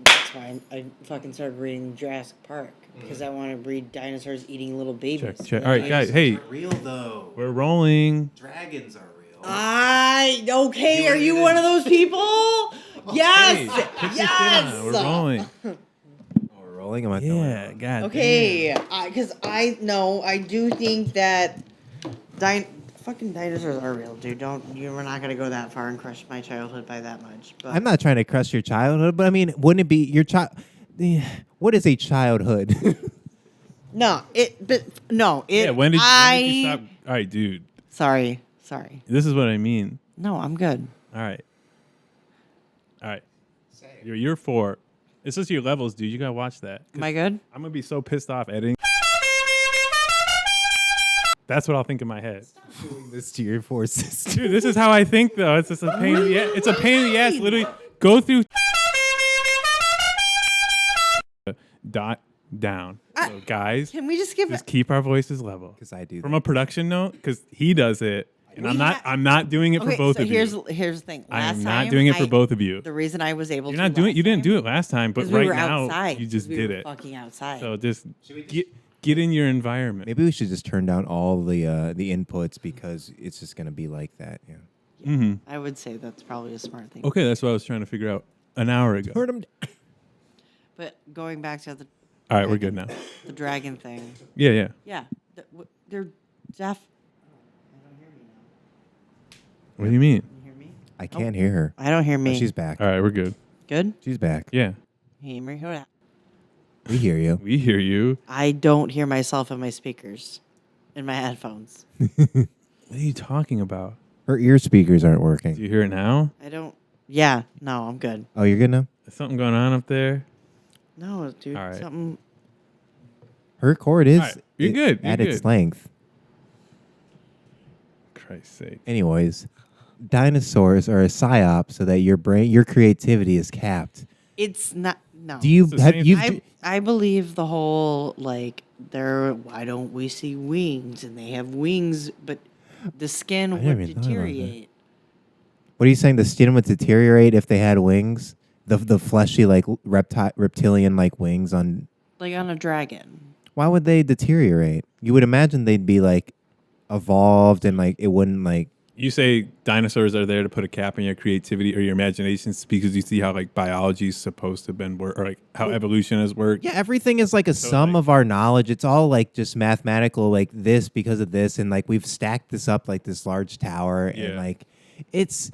that's why I fucking started reading Jurassic Park. Because I want to read dinosaurs eating little babies. Check. All right, guys. Hey, real though. we're rolling. Dragons are real. Okay, are you one of those people? Yes! Put your shit on. We're rolling. We're rolling. Am I Yeah, God. Okay, because I do think that fucking dinosaurs are real, dude. We're not gonna go that far and crush my childhood by that much. But I'm not trying to crush your childhood, but I mean, wouldn't it be your child? What is a childhood? Yeah, When did you stop? All right, dude. Sorry. This is what I mean. No, I'm good. All right. You're 4. It's just your levels, dude. You gotta watch that. Am I good? I'm gonna be so pissed off editing. That's what I'll think in my head. Stop doing this to your forces, Dude, this is how I think, though. It's just a pain in the ass. It's a pain in the ass. Literally, go through. Down. So, guys, Can we just keep our voices level. Because I do. From a production note, because he does it, and I'm not doing it for both of you. Here's the thing. I'm not doing it for both of you. The reason I was able You're to not doing it. You didn't do it last time, but right we were now outside, you just did it. Fucking outside. So just get in your environment. Maybe we should just turn down all the inputs because it's just gonna be like that. Yeah. Mm-hmm. I would say that's probably a smart thing. Okay, that's what I was trying to figure out an hour ago. Turn them. But going back to the All right, we're good now. the dragon thing. Yeah. Yeah, they're deaf. I don't hear me now. What do you mean? Can you hear me? I can't hear her. I don't hear me. Oh, she's back. All right, we're good. Good. She's back. Yeah, Hear me? Hold on. We hear you. we hear you. I don't hear myself in my speakers, in my headphones. What are you talking about? Her ear speakers aren't working. Do you hear it now? I don't. Yeah. No, I'm good. Oh, you're good now? Is something going on up there? No, dude. All right. Something. Her cord is All right, you're good. You're at its good. length. Christ's sake. Anyways, dinosaurs are a psyop so that your creativity is capped. It's not. No. Do you It's the have same- you? I believe the whole why don't we see wings and they have wings but the skin never would even thought about that. deteriorate. What are you saying? The skin would deteriorate if they had wings? The fleshy reptilian like wings on. Like on a dragon. Why would they deteriorate? You would imagine they'd be like evolved and like it wouldn't like. You say dinosaurs are there to put a cap on your creativity or your imaginations because you see how like biology is supposed to have been work or like how evolution has worked. Yeah, everything is like a sum of our knowledge. It's all like just mathematical, like this because of this, and like we've stacked this up like this large tower, and like it's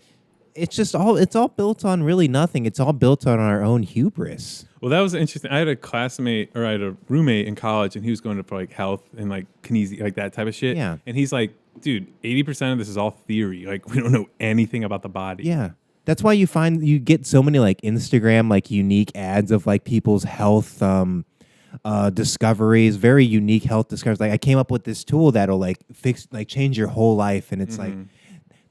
all built on really nothing. It's all built on our own hubris. Well, that was interesting. I had a roommate in college, and he was going to like health and like kinesi, like that type of shit. Yeah. And he's like, dude, 80% of this is all theory. Like we don't know anything about the body. Yeah. That's why you get so many like Instagram like unique ads of like people's health discoveries, very unique health discoveries. Like I came up with this tool that'll like change your whole life, and it's like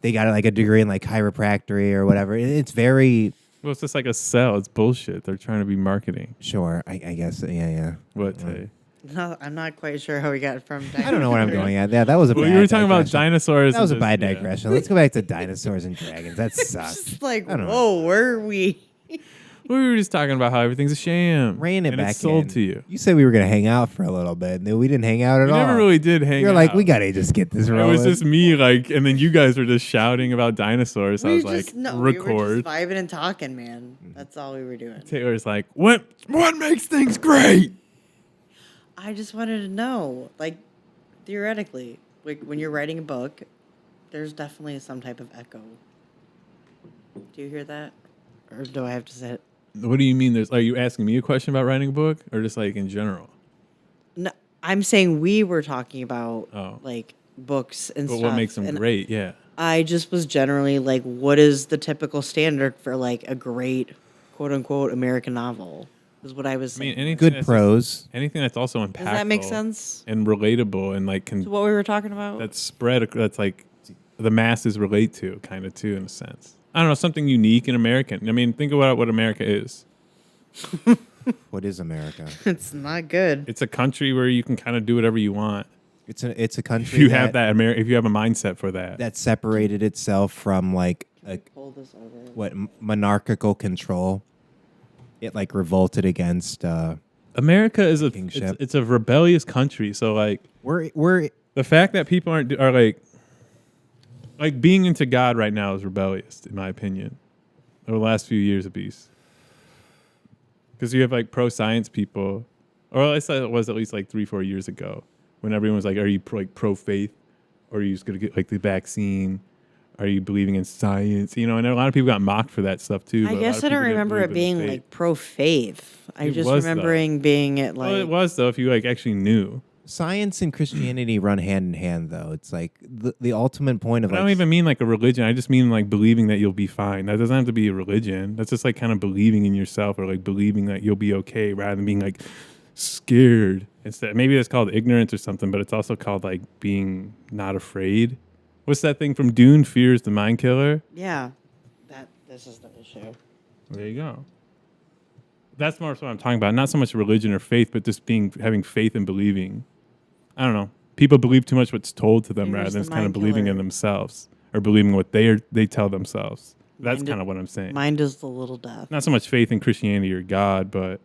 they got like a degree in like chiropractic or whatever. It's very Well, it's just like a sell. It's bullshit. They're trying to be marketing. sure. I guess yeah. What? Tay? No, I'm not quite sure how we got from I don't know what I'm going at. Yeah, that was a. Well, bad you were talking about digression. dinosaurs. That was a and bad just- digression. Let's go back to dinosaurs and dragons. That sucks. Just like, I don't know. whoa, where are we? We were just talking about how everything's a sham. Rein it and back it's sold in. to you. You said we were gonna hang out for a little bit, and then we didn't hang out at We all. never really did hang You're out. like, we gotta just get this It rolling. was just me, like, and then you guys were just shouting about dinosaurs. I was We like, just, no, record. we were just vibing and talking, man. That's all we were doing. Taylor's like, what makes things great? I just wanted to know, like, theoretically, like when you're writing a book, there's definitely some type of echo. Do you hear that? Or do I have to say it? What do you mean? Are you asking me a question about writing a book, or just like in general? No, I'm saying we were talking about Oh. like books and But stuff. what makes them and great? Yeah. I just was generally like, what is the typical standard for like a great quote unquote American novel? Is what I was I mean, saying. anything good that's prose. anything that's also impactful. Does that make sense? And relatable, and like can So what we were talking about? that's spread. That's like the masses relate to, kind of too, in a sense. I don't know, something unique and American. I mean, think about what America is. What is America? It's not good. It's a country where you can kind of do whatever you want. It's a country If you have that, if you have a mindset for that. that separated itself from like a Pull this over. what monarchical control. it like revolted against America is kingship. it's a rebellious country. So like we're the fact that people are like being into God right now is rebellious, in my opinion, over the last few years at least. Because you have like pro-science people, or at least it was at least like 3-4 years ago, when everyone was like, "Are you pro-faith, or are you just gonna get like the vaccine? Are you believing in science?" You know, and a lot of people got mocked for that stuff too. I but a lot guess of I don't people didn't remember believe it in the being faith. like pro-faith. I It just was, though. remembering being it like. Well, it was though if you like actually knew. science and Christianity run hand in hand, though. It's like the ultimate point of But I like don't even mean like a religion. I just mean like believing that you'll be fine. That doesn't have to be a religion. That's just like kind of believing in yourself, or like believing that you'll be okay, rather than being like scared. Instead, maybe that's called ignorance or something, but it's also called like being not afraid. What's that thing from Dune? Fear is the mind killer. Yeah, this is the issue. There you go. That's more what I'm talking about. Not so much religion or faith, but just having faith and believing. I don't know. People believe too much what's told to them Fear rather is than the just kind of mind believing in killer. themselves, or believing what they tell themselves. That's Mind kind of what I'm saying. Mind is the little death. Not so much faith in Christianity or God, but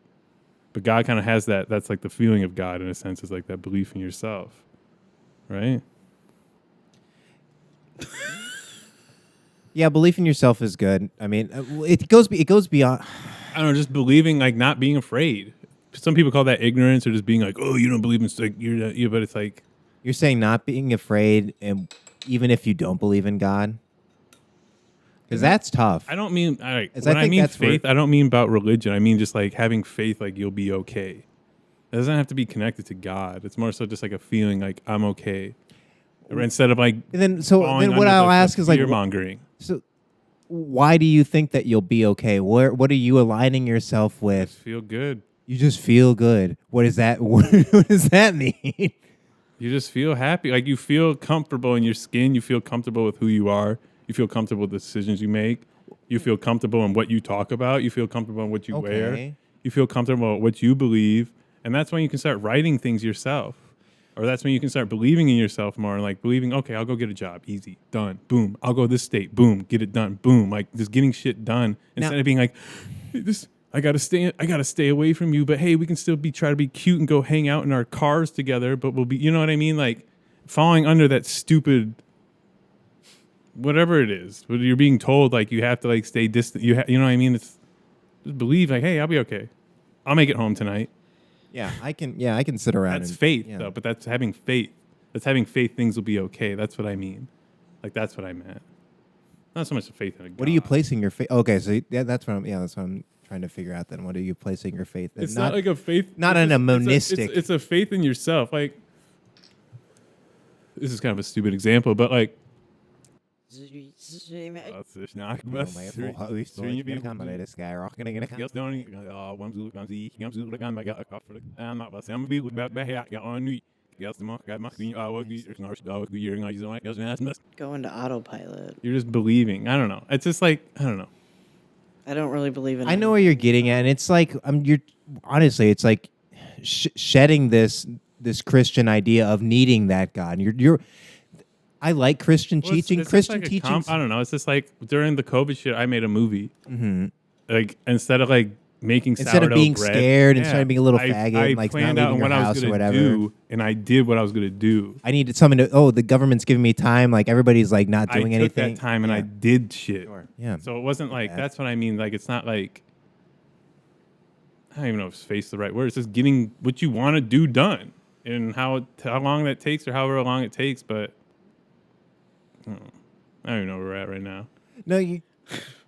God kind of has that. That's like the feeling of God in a sense, is like that belief in yourself, right? yeah, belief in yourself is good. I mean, it goes beyond. I don't know, just believing, like not being afraid. Some people call that ignorance, or just being like, "Oh, you don't believe in like you're not, you." But it's like You're saying not being afraid, and even if you don't believe in God, because that's tough. I don't mean all right. As When I I think mean that's where- faith, I don't mean about religion. I mean just like having faith, like you'll be okay. It doesn't have to be connected to God. It's more so just like a feeling, like I'm okay, instead of like. And then, so falling then, what under I'll the ask is like, fear mongering. so why do you think that you'll be okay? What are you aligning yourself with? Feel good. You just feel good. What is that? What does that mean? You just feel happy. Like you feel comfortable in your skin. You feel comfortable with who you are. You feel comfortable with the decisions you make. You feel comfortable in what you talk about. You feel comfortable in what you wear. Okay. You feel comfortable in what you believe. And that's when you can start writing things yourself. Or that's when you can start believing in yourself more and like believing, okay, I'll go get a job. Easy. Done. Boom. I'll go this state. Boom. Get it done. Boom. Like just getting shit done instead of being like, this. I gotta stay away from you, but hey, we can still try to be cute and go hang out in our cars together, but we'll be, you know what I mean? Like falling under that stupid, whatever it is, whether you're being told like you have to like stay distant, you know what I mean? It's just believe like, hey, I'll be okay. I'll make it home tonight. Yeah, I can sit around. That's and, faith yeah. though, but that's having faith. That's having faith things will be okay. That's what I mean. Like that's what I meant. Not so much the faith in a God. What are you placing your faith? Okay, so that's what I'm trying to figure out. Then what are you placing your faith in? It's not like a faith. Not it's in a just- monistic. It's a faith in yourself. Like this is kind of a stupid example, but like. Go into autopilot. You're just believing. I don't know. It's just like I don't know. I don't really believe in. I know where you're getting at, and it's like you're honestly, it's like shedding this Christian idea of needing that God. You're I like Christian Well, it's teaching. just Christian like teaching. I don't know. It's just like during the COVID shit, I made a movie. Mm-hmm. Like instead of like making Instead of sourdough being bread, scared and trying to be a little faggot, I and, like, planned not out leaving what your I house was or gonna whatever. do, and I did what I was gonna do. I needed something to. Oh, the government's giving me time. Like everybody's like not doing I took anything. that time and I did shit. Sure. Yeah. So it wasn't like Yeah. that's what I mean. Like it's not like I don't even know if face the right word. It's just getting what you want to do done, and how long that takes or however long it takes. But I don't even know where we're at right now. No,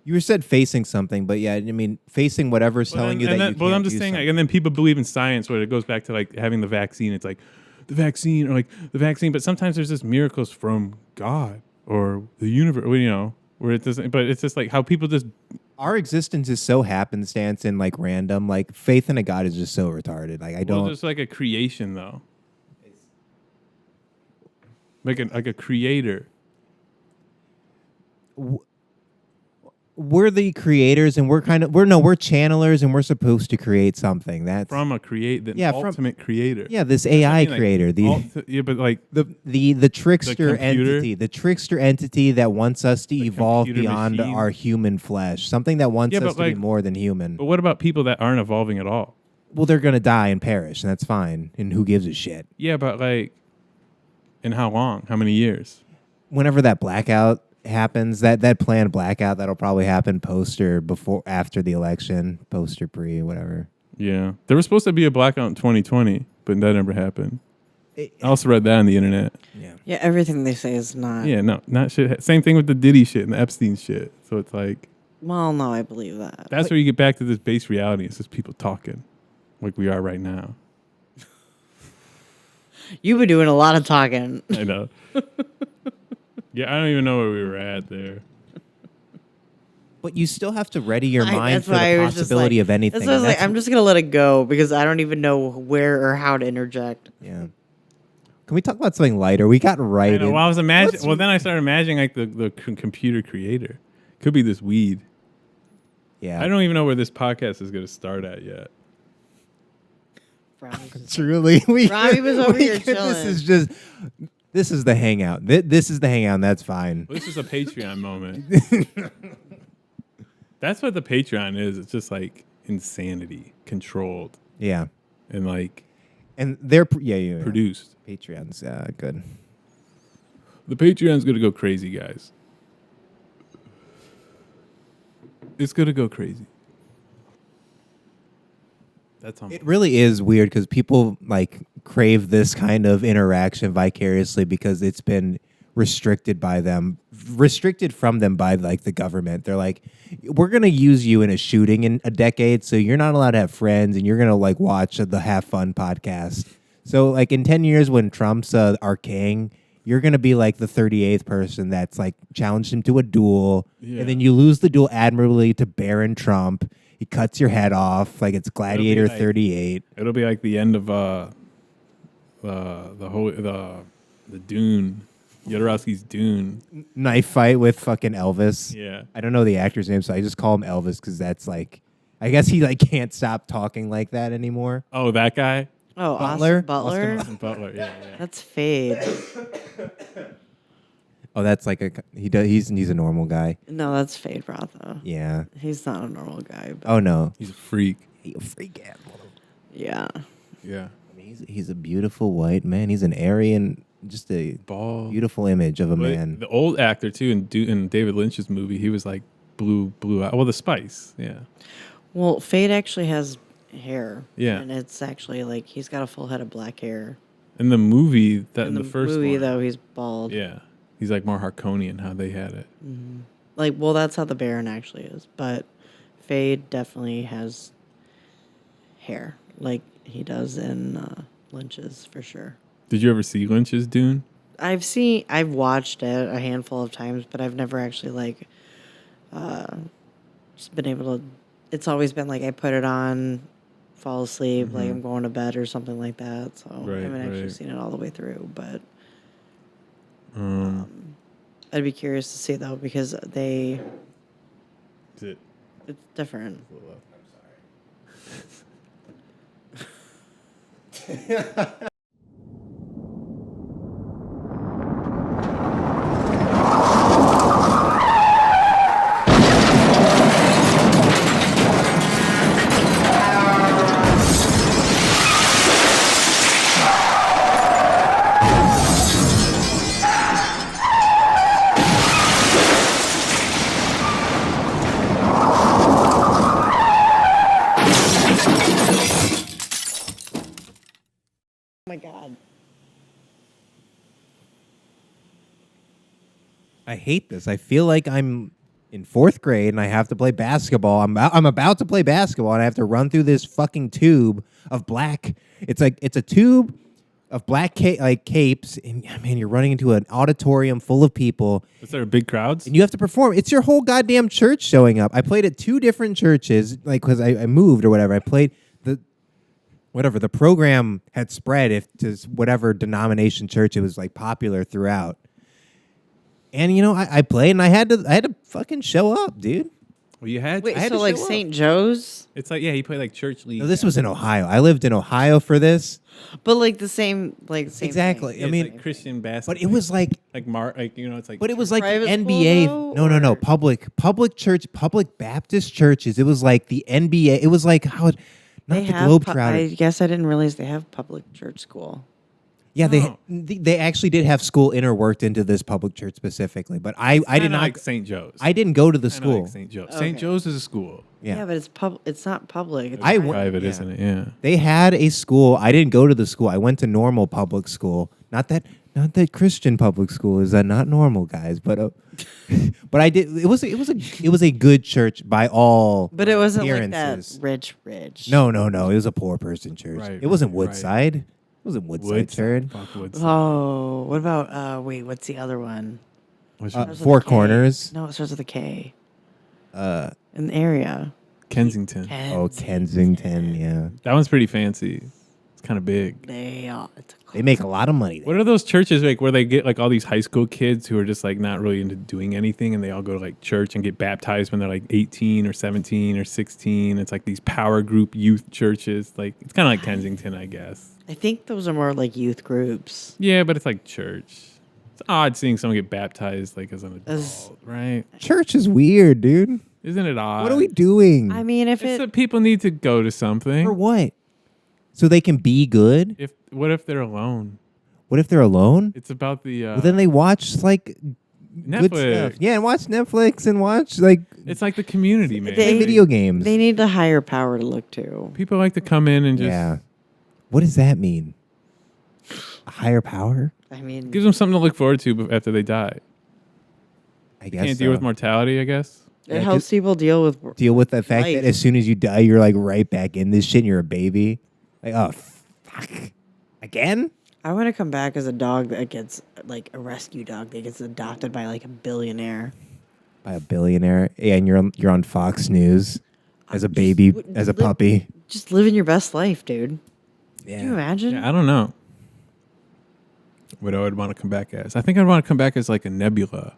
you said facing something, but yeah, I mean facing whatever's telling you that you can't Well, I'm just do saying, like, something. and then people believe in science, where it goes back to like having the vaccine. It's like the vaccine, or like the vaccine, but sometimes there's just miracles from God or the universe, you know, where it doesn't. But it's just like how people just. Our existence is so happenstance and like random. Like faith in a God is just so retarded. Like I Well, don't. there's like a creation though, like a creator. we're the creators, and we're channelers, and we're supposed to create something. That's from a ultimate creator. Yeah, this AI creator. But like the trickster computer? the trickster entity that wants us to evolve computer beyond machine? our human flesh. Something that wants us to be more than human. But what about people that aren't evolving at all? Well, they're gonna die and perish, and that's fine. And who gives a shit? Yeah, but like, in how long? How many years? Whenever that blackout happens, that planned blackout that'll probably happen post or before, after the election, post or pre, whatever. Yeah, there was supposed to be a blackout in 2020, but that never happened. I also read that on the internet. Yeah, everything they say is not. Yeah, no, not shit. Same thing with the Diddy shit and the Epstein shit. So it's like, Well, no, I believe that. that's where you get back to this base reality. It's just people talking like we are right now. You've been doing a lot of talking. I know. Yeah, I don't even know where we were at there. But you still have to ready your mind that's for why I the was just possibility like- of anything. That's why I was and like, that's- I'm just gonna let it go because I don't even know where or how to interject. Yeah. Can we talk about something lighter? We got right. I know, in- well, I was imagining. Well, then I started imagining like the computer creator. Could be this weed. Yeah. I don't even know where this podcast is going to start at yet. Truly, Robbie was over here chilling. This is the hangout. This is the hangout, and that's fine. Well, this is a Patreon moment. That's what the Patreon is. It's just like insanity, controlled, Yeah. and like And they're yeah. produced. Patreon's good. The Patreon's going to go crazy, guys. It's going to go crazy. That's on. It really is weird because people like crave this kind of interaction vicariously because it's been restricted from them by like the government. They're like, we're gonna use you in a shooting in a decade, so you're not allowed to have friends, and you're gonna like watch the Have Fun podcast. So like in 10 years when Trump's our king, you're gonna be like the 38th person that's like challenged him to a duel, and then you lose the duel admirably to Baron Trump. He cuts your head off like it's Gladiator 38. It'll be like the end of the Dune, Jodorowsky's Dune Knife fight with fucking Elvis. Yeah, I don't know the actor's name, so I just call him Elvis because that's like, I guess he like can't stop talking like that anymore. Oh, that guy. Oh, Butler? Austin Butler. Austin Butler. Yeah. That's Fade. Oh, that's like he's a normal guy. No, that's Fade Rotha. Yeah. He's not a normal guy. But Oh no. He's a freak. He a freak animal. yeah. Yeah. I mean, he's a beautiful white man. He's an Aryan, just a Ball. beautiful image of a But man. the old actor too in David Lynch's movie, he was like blue out. Well, the Spice. Yeah. Well, Fade actually has hair. Yeah. And it's actually like he's got a full head of black hair. In the movie In the first movie, one, though, he's bald. yeah, he's like more Harkonian how they had it. Like, well, that's how the Baron actually is. But Fade definitely has hair, like he does in Lynch's for sure. Did you ever see Lynch's Dune? I've watched it a handful of times, but I've never actually like just been able to. It's always been like I put it on, fall asleep, like I'm going to bed or something like that. So I haven't actually seen it all the way through, but I'd be curious to see though because Is it? it's different. Oh my god. I hate this. I feel like I'm in 4th grade and I have to play basketball. I'm about to play basketball and I have to run through this fucking tube of black. It's a tube of black capes, and man, you're running into an auditorium full of people. Was there big crowds? And you have to perform. It's your whole goddamn church showing up. I played at 2 different churches, like because I moved or whatever. I played the program had spread to whatever denomination church it was like popular throughout. And I played and I had to fucking show up, dude. Well, you had. Wait, I had so to like show up. St. Joe's, It's like he played like church league. No, this was in Ohio. I lived in Ohio for this. but like the same, like same Exactly. thing. Yeah, I mean, it's like Christian basketball. But it was like, it's like. but it was like Private the school, NBA. though, No. or- Public church, public Baptist churches. It was like the NBA. It was like how, not They the have. Globetrotter. I guess I didn't realize they have public church school. Yeah, Oh. they actually did have school interworked into this public church specifically, but I did Kinda not. like St. Joe's. I didn't go to the Kinda like school. St. Joe's. Okay. St. Joe's is a school. Yeah. But it's not public. It's I private. Private, yeah. isn't it? Yeah. They had a school. I didn't go to the school. I went to normal public school. Not that Christian public school is not normal, guys. But but I did. It was a good church by all. But it wasn't like appearances. that rich. No. It was a poor person church. Right, It wasn't right. Woodside. It wasn't Woodside church. Fuck Woodside. Oh, what about wait? What's the other one? What's Starts with Four a K. Corners. No, it starts with a K. Uh, An area. Kensington. Kensington. Yeah, That one's pretty fancy. It's kind of big. They are. It's a they make a lot of money. There. What are those churches like where they get like all these high school kids who are just like not really into doing anything and they all go to like church and get baptized when they're like 18 or 17 or 16? It's like these power group youth churches. Like it's kind of like Kensington, I guess. I think those are more like youth groups. Yeah, but it's like church. It's odd seeing someone get baptized like as an adult, As- right? Church is weird, dude. Isn't it odd? What are we doing? I mean, if It's it that people need to go to something. For what? So they can be good? What if they're alone? What if they're alone? It's about the Well, then they watch like good Netflix. stuff. Yeah, and watch Netflix and watch like It's like the community, man. They- video games. they need a higher power to look to. People like to come in and just Yeah. What does that mean? A higher power? I mean, gives them something to look forward to after they die. I guess. Can't deal with mortality, I guess. it yeah, helps people deal with. Deal with the fact life. that as soon as you die, you're like right back in this shit and you're a baby. Like, oh, fuck. Again? I want to come back as a dog that gets like a rescue dog that gets adopted by like a billionaire. By a billionaire. Yeah, and you're on Fox News as a baby, as a puppy. Just living your best life, dude. Yeah. Can you imagine? Yeah, I don't know what I would want to come back as. I think I'd want to come back as like a nebula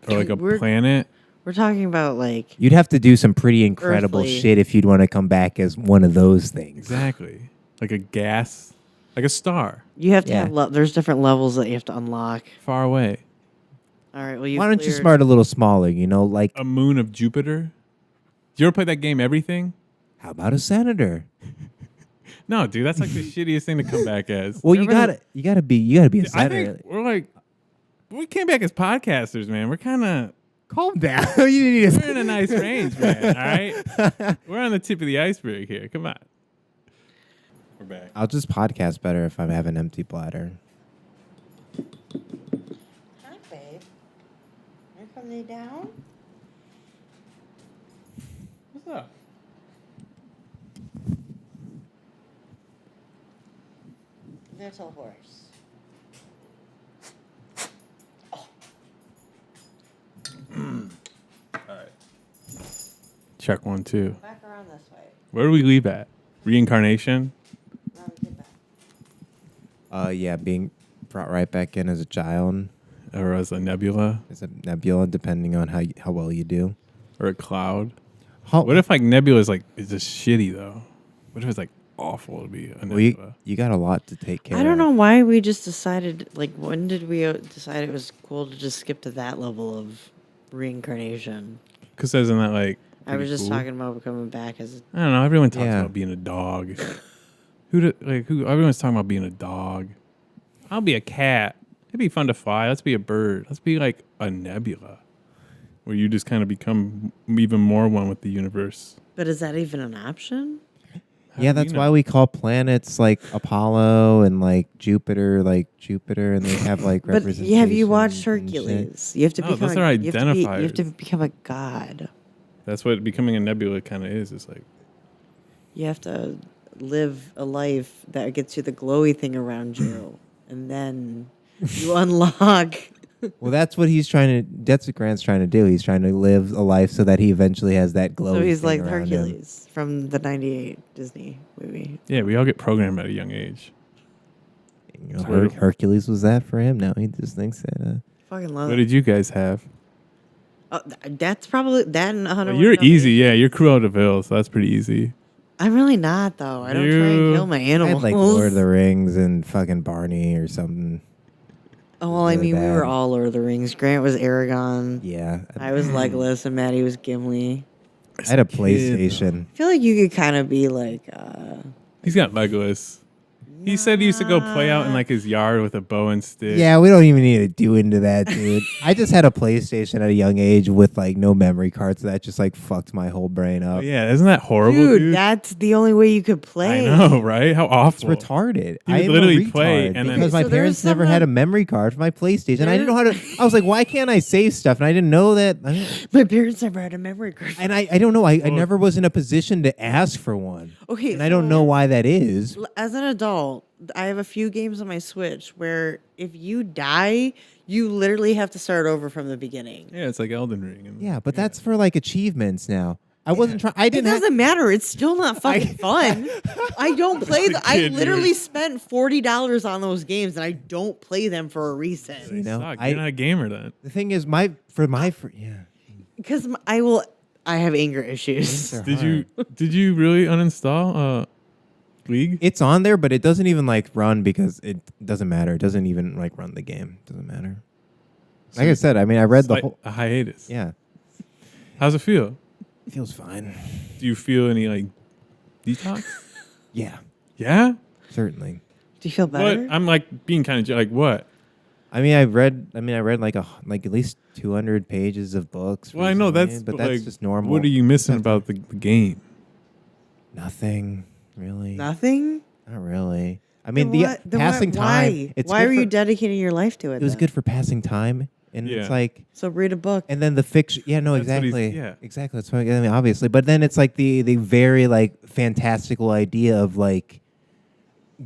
or like a We're- planet. We're talking about like You'd have to do some pretty incredible Earthly. shit if you'd want to come back as one of those things. Exactly. Like a gas, like a star you have to Yeah. have. There's different levels that you have to unlock. far away. All right. Well, you. Why don't you start a little smaller? You know, like A moon of Jupiter. Did you ever play that game, Everything? how about a senator? No, dude, that's like the shittiest thing to come back as. Well, you Remember gotta be a I senator. think we're like, we came back as podcasters, man. We're kind of, Calm down. You need we're in a nice range, man. All right, we're on the tip of the iceberg here. Come on, we're back. I'll just podcast better if I have an empty bladder. Hi, babe. Are you coming down? What's up? Little horse. All right. Check 1, 2. Back around this way. Where do we leave at? Reincarnation. Now we get back. Yeah, being brought right back in as a child, Or as a nebula, as a nebula, depending on how well you do. or a cloud. How, What if like nebula is just shitty though? What if it's like awful to be a well, nebula? you got a lot to take care of. I don't know why we just decided. Like, when did we decide it was cool to just skip to that level of reincarnation? Because isn't that like? I was pretty just cool? talking about coming back as. I don't know. Everyone talks Yeah. about being a dog. Who? Everyone's talking about being a dog. I'll be a cat. It'd be fun to fly. Let's be a bird. Let's be like a nebula, where you just kind of become even more one with the universe. But is that even an option? How Yeah, do you that's know? why we call planets like Apollo and like Jupiter, and they have like But representation. have you watched and shit. Hercules? You have to No, become. those are you have to identifiers. become a god. That's what becoming a nebula kind of is. It's like You have to live a life that gets you the glowy thing around you, and then you unlock. Well, that's what he's trying to. That's what Grant's trying to do. He's trying to live a life so that he eventually has that glow. So he's like Hercules from the '98 Disney movie. yeah, we all get programmed at a young age. You know, True. Hercules was that for him. Now he just thinks that. Fucking love What it. did you guys have? That's probably that and 100. You're easy, yeah. You're Cruella de Vil, so that's pretty easy. I'm really not though. I don't try and kill my I animals. had like Lord of the Rings and fucking Barney or something. Oh, well, I really mean, we were bad. all Lord of the Rings. Grant was Aragon. Yeah. I was Legolas, and Maddie was Gimli. I had a PlayStation. I feel like you could kind of be like. He's got Legolas. He said he used to go play out in like his yard with a bow and stick. Yeah, we don't even need to do into that, dude. I just had a PlayStation at a young age with like no memory cards. That just like fucked my whole brain Oh, up. yeah, isn't that horrible, Dude, that's the only way you could play. I know, right? How awful. It's retarded. He I would am literally a play retard and then- because Okay, my so there parents was never some, had a memory card for my PlayStation. I didn't know how to. I was like, why can't I save stuff? And I didn't know that. My parents never had a memory card. And I don't know. I never was in a position to ask for one. Okay, And I don't so- know why that is. As an adult, I have a few games on my Switch where if you die, you literally have to start over from the beginning. Yeah, it's like Elden Ring. And, Yeah, but that's for like achievements now. I wasn't trying. I It didn't. doesn't matter. It's still not fucking fun. I don't play. I kid, literally dude. spent $40 on those games, and I don't play them for a They reason. You know, suck. You're not a gamer then. the thing is, yeah. Because I have anger issues. They're Did you really uninstall League? It's on there, but it doesn't even like run because it doesn't matter. It doesn't even like run the game. It doesn't matter. Like I said, I mean, I read the whole. A hiatus. Yeah, How's it feel? it feels fine. Do you feel any like detox? Yeah, Yeah. certainly. Do you feel better? What? I'm like being kind of like what? I mean, I read like at least 200 pages of books. Well, I know recently, that's but that's like, just normal. What are you missing about the game? Nothing really. Nothing. Not really. I mean, Then the passing time. Why? It's Why good were you for- dedicating your life to it? It was then? good for passing time, and Yeah. it's like. So read a book. And then the fiction, yeah, no, That's what he's- exactly, yeah. exactly. That's what I mean, obviously. But then it's like the very like fantastical idea of like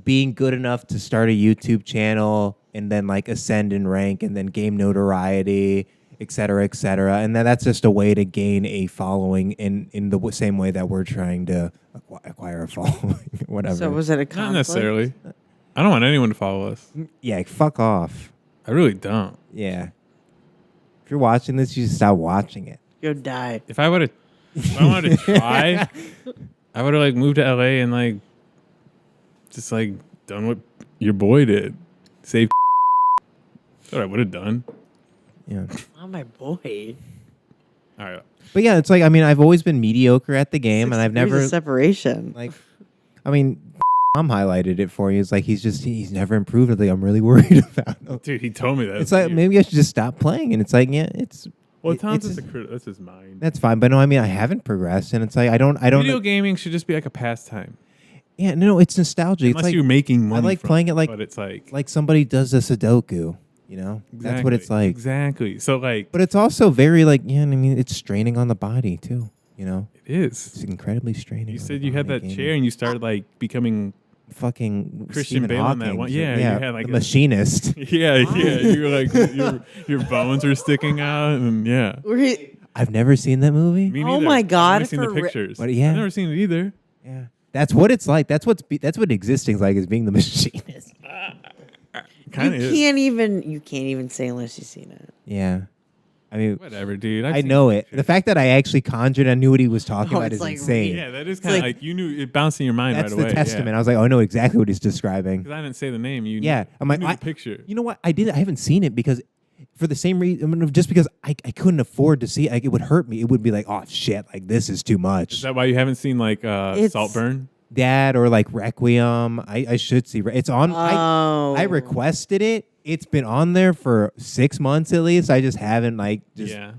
being good enough to start a YouTube channel and then like ascend in rank and then gain notoriety, et cetera, et cetera. And then that's just a way to gain a following in the same way that we're trying to acquire a following, whatever. So was it a conflict? Not necessarily. I don't want anyone to follow us. Yeah, fuck off. I really don't. Yeah. If you're watching this, you should stop watching it. Go die. If I wanted to try, I would have like moved to LA and like just like done what your boy did. Save. That's what I would have done. Yeah. Oh my boy. All right. But yeah, it's like, I mean, I've always been mediocre at the game, and I've 6 degrees never of separation. like, I mean, Tom highlighted it for you. It's like he's never improved. I'm like, I'm really worried about him. Dude, he told me that. It's like maybe I should just stop playing. And it's like, yeah, it's Well, it- Tom's it's just that's his mind. that's fine. But no, I mean, I haven't progressed, and it's like I don't. Video gaming should just be like a pastime. Yeah, no, it's nostalgia. Unless It's like you're making money. I like from playing it like but it's like somebody does a Sudoku. You know, that's what it's like. Exactly. So like, But it's also very like, yeah, I mean, it's straining on the body too. You know, it is. it's incredibly straining. You on said the you had body, that gaming. chair and you started like becoming. Fucking Christian Stephen Bale on that Hawking. one. Yeah, you had like the a- machinist. Yeah, yeah. You were like your bones were sticking out, and yeah. I've never seen that movie. Me Oh neither. my God, I've only seen the for re- pictures. But yeah. I've never seen it either. Yeah, that's what it's like. That's what existing's like, is being the machinist. Kind of You is. can't even say unless you've seen it. Yeah, I mean, Whatever, dude. I know it. The fact that I actually conjured and knew what he was talking Oh, about it's is like insane. Yeah, that is kind of like- like you knew it bounced in your mind That's right the away. testament. I was like, oh, I know exactly what he's describing. Because I didn't say the name. You Yeah, knew, I'm like, you knew I- the picture. You know what? I haven't seen it because for the same reason. I mean, just because I couldn't afford to see it. Like, it would hurt me. It would be like, oh shit, like this is too much. Is that why you haven't seen like It's- Saltburn? That or like Requiem. I should see. It's on. Oh. I requested it. It's been on there for 6 months at least. I just haven't like just Yeah.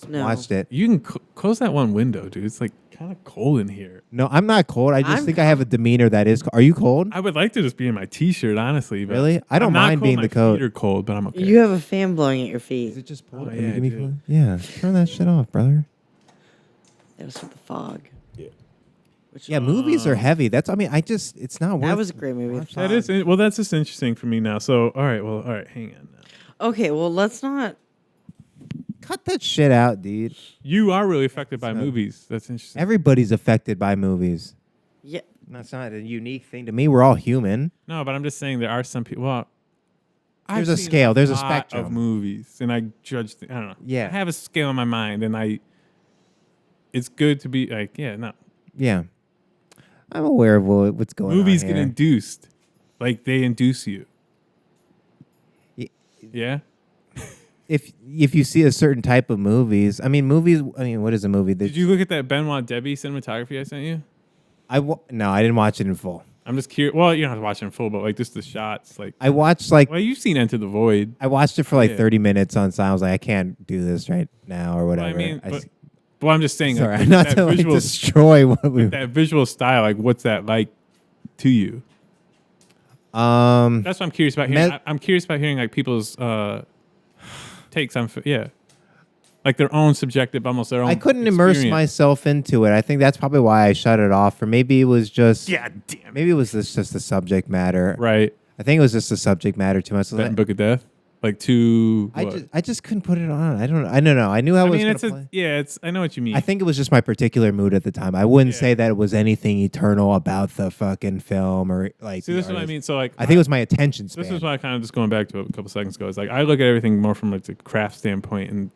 No. watched it. You can close that one window, dude. It's like kind of cold in here. No, I'm not cold. I just I'm think I have a demeanor that is. Are you cold? I would like to just be in my t-shirt, honestly. But Really? I don't I'm not mind cold. being My the coat. feet are cold, but I'm okay. You have a fan blowing at your feet. Is it just pulled? pulled? Oh, yeah, I do. Yeah. Turn that shit off, brother. It was with the fog. Yeah. Which Yeah, movies are heavy. That's. I mean, it's not worth. that was a great movie. The That Fog. is well. That's just interesting for me now. So all right. Hang on. Now. Okay, well, let's not. Cut that shit out, dude. You are really affected by So- movies. That's interesting. Everybody's affected by movies. Yeah. That's not a unique thing to me. We're all human. No, but I'm just saying there are some people. Well, There's a scale. There's a lot spectrum of movies, and I judge. I don't know. Yeah. I have a scale in my mind, and it's good to be like, yeah, no. Yeah, I'm aware of what's going Movies on get here. induced, like they induce you. Y- Yeah. If you see a certain type of movies, movies. What is a movie? Did you look at that Benoit Debby cinematography I sent you? No, I didn't watch it in full. I'm just curious. Well, you don't have to watch it in full, but like just the shots, like. I watched Well, you've seen Enter the Void. I watched it for like Yeah. 30 minutes on silent. I was like, I can't do this right now or whatever. Well, I'm just saying. Sorry, like, I'm not that to like, visual, destroy what we. that visual style. Like, what's that like to you? That's That's what I'm curious about hearing. I'm curious about hearing like people's takes on. Like their own subjective, almost their own. I couldn't immerse experience. myself into it. I think that's probably why I shut it off. Or maybe it was just. God damn it. Maybe it was just the subject matter. Right. I think it was just the subject matter too much. That and Book of Death. Like two. I just couldn't put it on. I don't know. I knew I was. it's Play. I know what you mean. I think it was just my particular mood at the time. I wouldn't say that it was anything eternal about the fucking film or like. See, this is what I mean. So like, I think it was my attention span. this is why I kind of just going back to a couple seconds ago. It's like I look at everything more from like a craft standpoint, and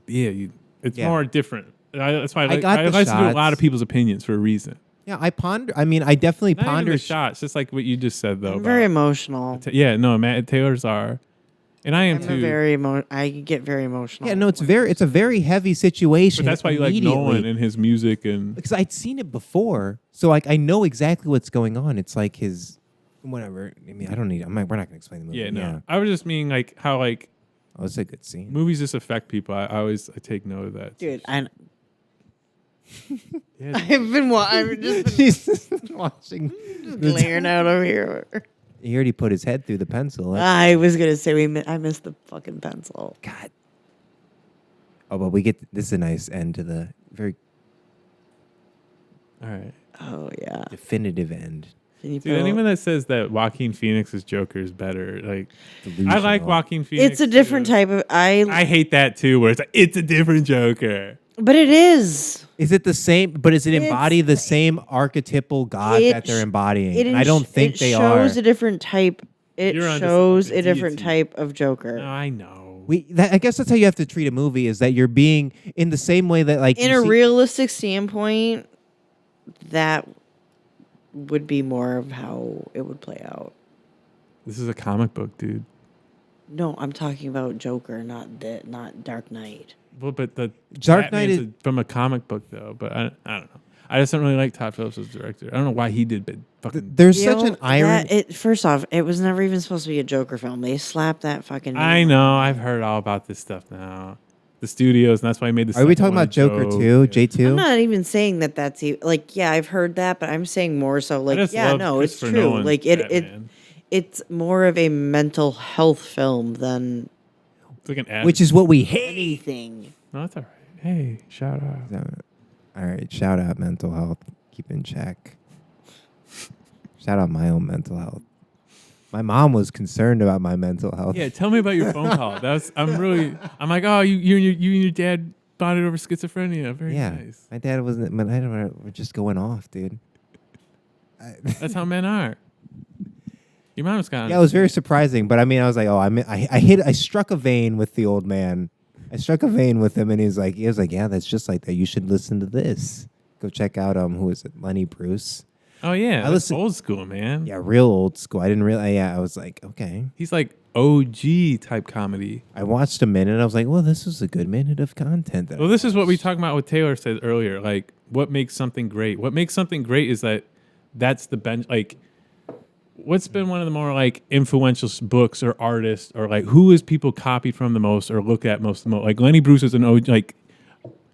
it's more different. That's why I like to do a lot of people's opinions for a reason. Yeah, I ponder. I definitely Not even ponder the shots, just like what you just said though. I'm very emotional. Matt Taylor's are, and I am too. I get very emotional. Yeah, no, it's a very heavy situation. But that's why you like Nolan and his music and because I'd seen it before, so like I know exactly what's going on. It's like his whatever. I don't need. We're not gonna explain the movie. Yeah. I was just meaning like how like oh, it's a good scene. movies just affect people. I take note of that. Dude, Yeah, I've just been She's watching. glaring out over here. He already put his head through the pencil. I was gonna say I missed the fucking pencil. God. Oh, but we get this is a nice end to the very all right. Oh yeah. definitive end. Can you Dude, anyone that says that Joaquin Phoenix's Joker is better, like I like Delusional. Joaquin Phoenix. It's a different too. type of I hate that too, where it's like it's a different Joker. but it is. Is it the same? But does it It's- embody the same archetypal god It that they're sh- embodying? It And I don't think they are. shows a different type. It You're onto shows something. a different Deity. type of Joker. No, I know. I guess that's how you have to treat a movie. Is that you're being in the same way that like In you a see- realistic standpoint, that would be more of how it would play out. This is a comic book, dude. No, I'm talking about Joker, not Dark Knight. Well, but the Dark Knight Batman's from a comic book though. But I don't know. I just don't really like Todd Phillips as director. I don't know why he did, but fucking. There's You such know, an irony. First off, it was never even supposed to be a Joker film. They slapped that fucking. I name know. on it. I've heard all about this stuff now. The studios, and that's why I made the. Are we second talking one about a Joker joke. too? Yeah. J2? I'm not even saying that that's like yeah, I've heard that, but I'm saying more so like just yeah, love no, it's Christopher true. Nolan's Like Batman. it's more of a mental health film than It's like an ad. Which is what we hate. anything. No, that's all right. Hey, shout out. All right, shout out mental health. Keep in check. Shout out my own mental health. My mom was concerned about my mental health. Yeah, tell me about your phone call. I'm like, oh, you and your dad bonded over schizophrenia. Very Yeah. nice. My dad wasn't. My dad were just going off, dude. That's how men are. Your mom's kind of. Yeah, it was very surprising. But I was like, oh, I struck a vein with the old man. I struck a vein with him, and he was like, yeah, that's just like that. You should listen to this. Go check out who is it? Lenny Bruce. Oh yeah, I that's listen- old school, man. Yeah, real old school. I didn't really. Yeah, I was like, okay. He's like OG type comedy. I watched a minute. I was like, well, this was a good minute of content. Well, this is what we talked about. What Taylor said earlier. Like, what makes something great? What makes something great is that's the bench. Like, what's been one of the more like influential books or artists or like who is people copied from the most or look at most? Like Lenny Bruce is an OG. Like,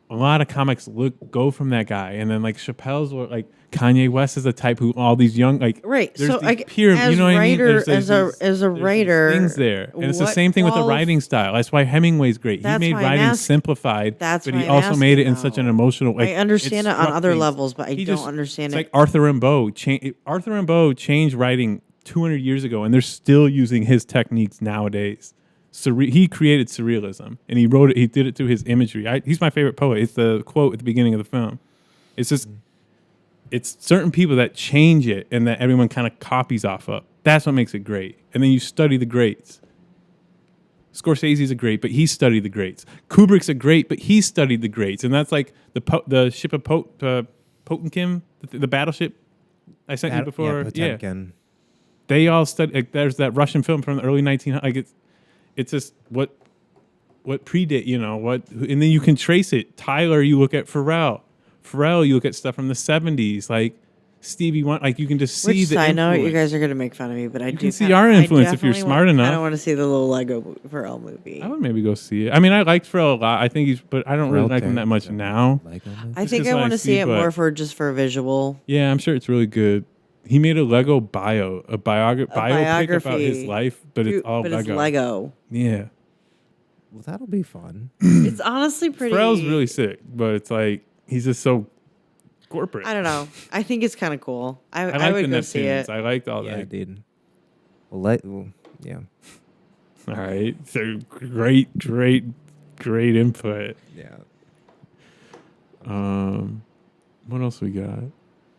a lot of comics go from that guy, and then like Chappelle's or like Kanye West is the type who all these young like Right. There's So these I, pyramid, as you know what I mean? writer, There's as a these writer, things there, and it's the what same thing with the qualif- writing style. That's why Hemingway's great. He That's made why I'm writing asking- simplified, that's but why he I'm also made it asking in such an now. emotional. Like, I understand it on struck other things. levels, but I He don't just- understand it's it. like Arthur Rimbaud. Arthur Rimbaud changed writing 200 years ago, and they're still using his techniques nowadays. He created surrealism, and he wrote it. He did it through his imagery. He's my favorite poet. It's the quote at the beginning of the film. It's just, it's certain people that change it, and that everyone kind of copies off of. That's what makes it great. And then you study the greats, Scorsese's a great, but he studied the greats. Kubrick's a great, but he studied the greats. And that's like the ship of Potemkin, the battleship I sent you before. Potemkin. They all studied. Like, there's that Russian film from the early 1900s. Like it's just what predate, and then you can trace it. Tyler, you look at Pharrell, you look at stuff from the 70s, like Stevie Wonder, like you can just see Which the I know you influence. guys are going to make fun of me, but I You do can see our influence if you're smart enough. I don't want to see the little Lego Pharrell movie. I would maybe go see it. I mean, I liked Pharrell a lot. I think but I don't really like him that much now. I think I want to see it more for visual. Yeah, I'm sure it's really good. He made a Lego biopic about his life, but it's all Lego. It's Lego. Yeah. Well, that'll be fun. It's honestly pretty. Pharrell's really sick, but it's like he's just so corporate. I don't know. I think it's kind of cool. I like would the go see Neptunes. it. I liked all Yeah, that. dude. Yeah. All right. So great input. Yeah. What else we got?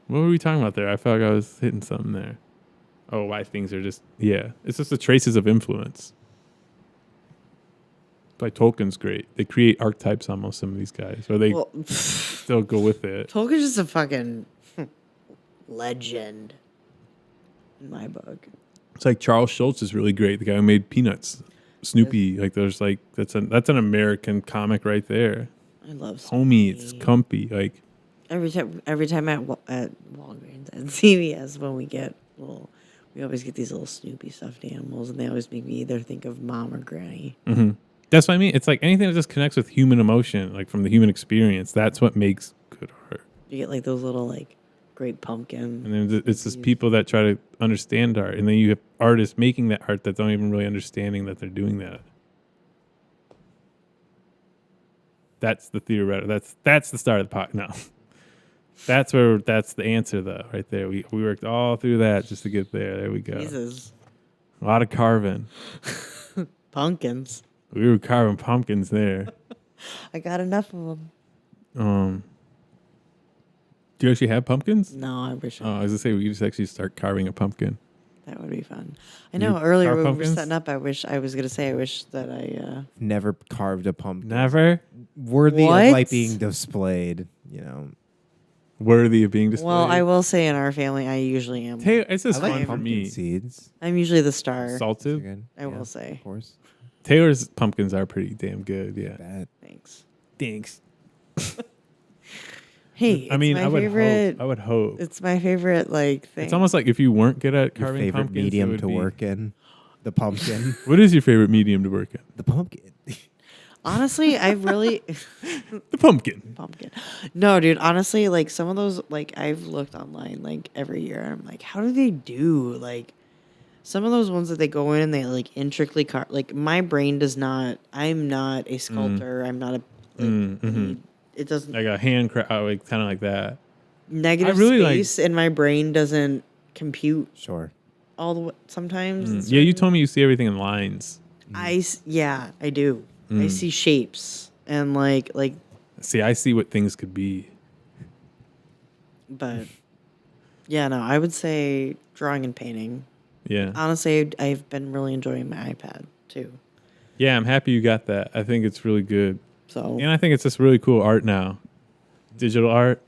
What were we talking about there? I felt like I was hitting something there. Oh, why things are just it's just the traces of influence. Like Tolkien's great. They create archetypes almost, some of these guys. Or they still go with it. Tolkien's just a fucking legend in my book. It's like Charles Schultz is really great. The guy who made Peanuts. Snoopy. Like there's like that's an American comic right there. I love Homie, Snoopy. it's comfy. Like Every time at Walgreens and CVS when we always get these little Snoopy stuffed animals, and they always make me either think of mom or granny. mm-hmm. That's what I mean. It's like anything that just connects with human emotion, like from the human experience. That's what makes good art. You get like those little like great pumpkin. And then it's just people that try to understand art, and then you have artists making that art that don't even really understanding that they're doing that. That's the theoretical. That's the start of the pot. No, that's the answer though. Right there, we worked all through that just to get there. There we go. Jesus. A lot of carving. Pumpkins. We were carving pumpkins there. I got enough of them. Do you actually have pumpkins? No, I wish I was gonna say we could just actually start carving a pumpkin. that would be fun. I You know earlier carve when we pumpkins? were setting up, I wish that I Never carved a pumpkin. Never Worthy What? of like being displayed, worthy of being displayed. well, I will say in our family I usually am. Hey, it's just I like fun for pumpkin me. seeds. I'm usually the star. Salted. Good. I will say. Of course. Taylor's pumpkins are pretty damn good. Yeah. Bad. Thanks. Thanks. Hey, I mean, it's I my would favorite. hope. I would hope. It's my favorite thing. It's almost like if you weren't good at Your carving favorite pumpkins, it medium would to be- work in? The pumpkin. What is your favorite medium to work in? The pumpkin. Honestly, I really The pumpkin. pumpkin. No, dude. Honestly, like some of those, like I've looked online like every year, and I'm like, how do they do like some of those ones that they go in and they like intricately carve? Like my brain does not. I'm not a sculptor. I'm not a. It doesn't. Like a hand craft, like kind of like that. Negative I really like- space in my brain doesn't compute Sure. all the way. Sometimes. it's Yeah, you certain- told me you see everything in lines. Yeah, I do. I see shapes and like, See, I see what things could be. but yeah, no, I would say drawing and painting. Yeah. Honestly, I've been really enjoying my iPad too. Yeah, I'm happy you got that. I think it's really good. So And I think it's just really cool art now. Digital art.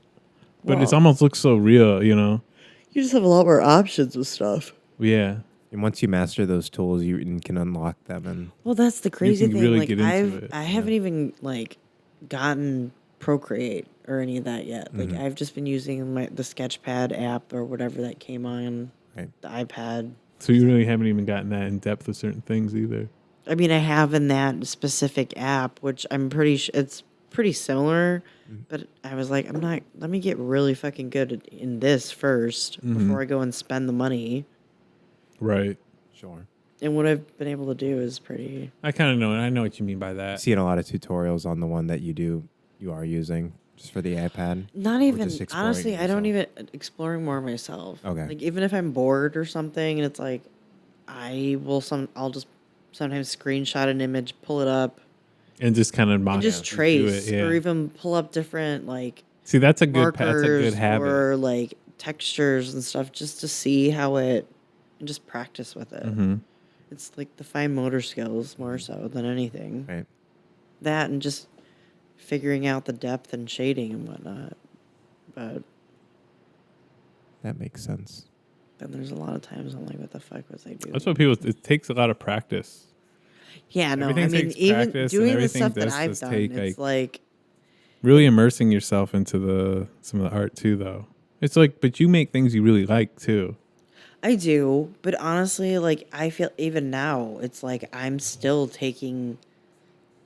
But it's Well- almost looks so real, you know? you just have a lot more options with stuff. Yeah. And once you master those tools, you can unlock them. And Well, that's the crazy can thing. really Like get into it, I haven't even like gotten Procreate or any of that yet. Like I've just been using the Sketchpad app or whatever that came on Right. the iPad. So you really haven't even gotten that in depth with certain things either. I mean, I have in that specific app, which I'm pretty it's pretty similar. But I was like, let me get really fucking good in this first before I go and spend the money. Right. sure. And what I've been able to do is pretty. I kind of know, and I know what you mean by that. Seeing a lot of tutorials on the one that you are using just for the iPad. Not Or even just exploring honestly, I don't yourself? even exploring more myself. Okay. Like even if I'm bored or something, and it's like, I'll just sometimes screenshot an image, pull it up, And just kind of and just trace, or even pull up different like See, that's a good markers that's a good habit. or like textures and stuff, just to see how it, and just practice with it. It's like the fine motor skills more so than anything. Right. That and just figuring out the depth and shading and whatnot. But That makes sense. then there's a lot of times I'm like, what the fuck was I doing? That's what people. It takes a lot of practice. Yeah, no, Everything I mean, takes even practice and doing the everything stuff that does I've just done, take, it's like, Really immersing yourself into some of the art too, though. It's like, but you make things you really like too. I do, but honestly, like, I feel even now, it's like I'm still taking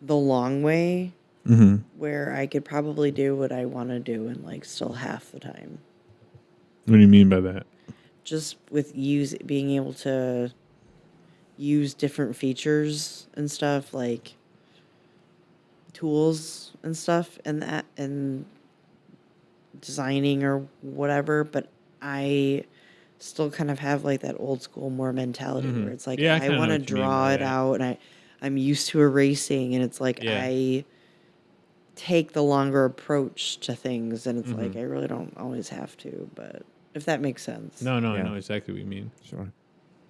the long way Mm-hmm. where I could probably do what I want to do in like still half the time. What do you mean by that? Just with being able to use different features and stuff like tools and stuff and that and designing or whatever, but I still kind of have like that old school more mentality where it's like Yeah, I I kinda want know to what you mean draw by it that. out and I'm used to erasing and it's like Yeah. I take the longer approach to things and it's like I really don't always have to, but if that makes sense. No, I Yeah. know exactly what you mean. Sure.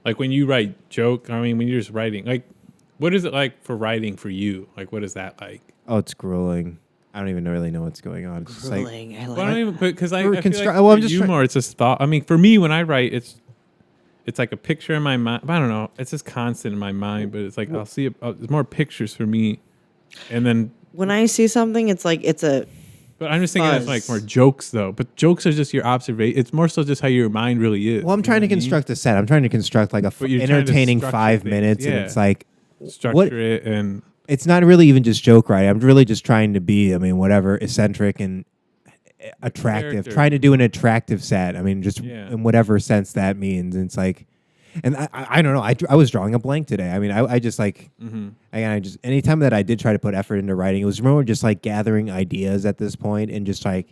Like when you write joke, I mean, when you're just writing, like, what is it like for writing for you? Like, what is that like? Oh, it's grueling. I don't even really know what's going on. It's just like, Grueling. I like Well, I don't even because I For feel like well, I'm for just you try- more. It's just thought. I mean, for me, when I write, it's like a picture in my mind. I don't know. It's just constant in my mind, but it's like I'll see it. It's more pictures for me, and then. when I see something, it's like it's a But I'm just thinking that's like Fuzz. more jokes though. But jokes are just your observation. It's more so just how your mind really is. well, I'm You trying know to what I mean? construct a set. I'm trying to construct like a But you're trying to entertaining structure 5 things. minutes, and Yeah. it's like, Structure what? it and It's not really even just joke writing. I'm really just trying to be, I mean, whatever, eccentric and attractive. Character. Trying to do an attractive set. I mean, just Yeah. in whatever sense that means. And it's like, and I don't know. I was drawing a blank today. I mean, I just like, again, I just, anytime that I did try to put effort into writing, it was more just like gathering ideas at this point and just like,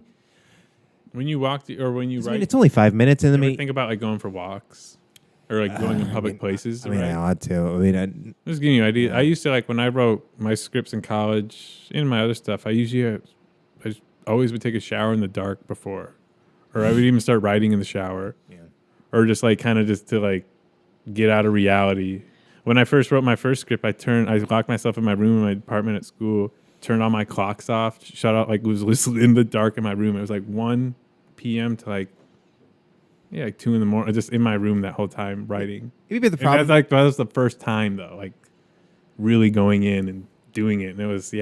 when you walk or when you I write, mean, it's only 5 minutes. And I you ever mean, think about like going for walks or like going in public places. I mean, right? I ought to. I mean, I'm just giving you ideas. I used to like when I wrote my scripts in college and my other stuff. I just always would take a shower in the dark before, or I would even start writing in the shower, or just like kind of just to like get out of reality. When I first wrote my first script, I locked myself in my room in my apartment at school, turned all my clocks off, shut out, like was in the dark in my room. It was like 1 p.m. to like 2 in the morning, just in my room that whole time writing. maybe the And problem. that was the first time though, like really going in and doing it. And it was,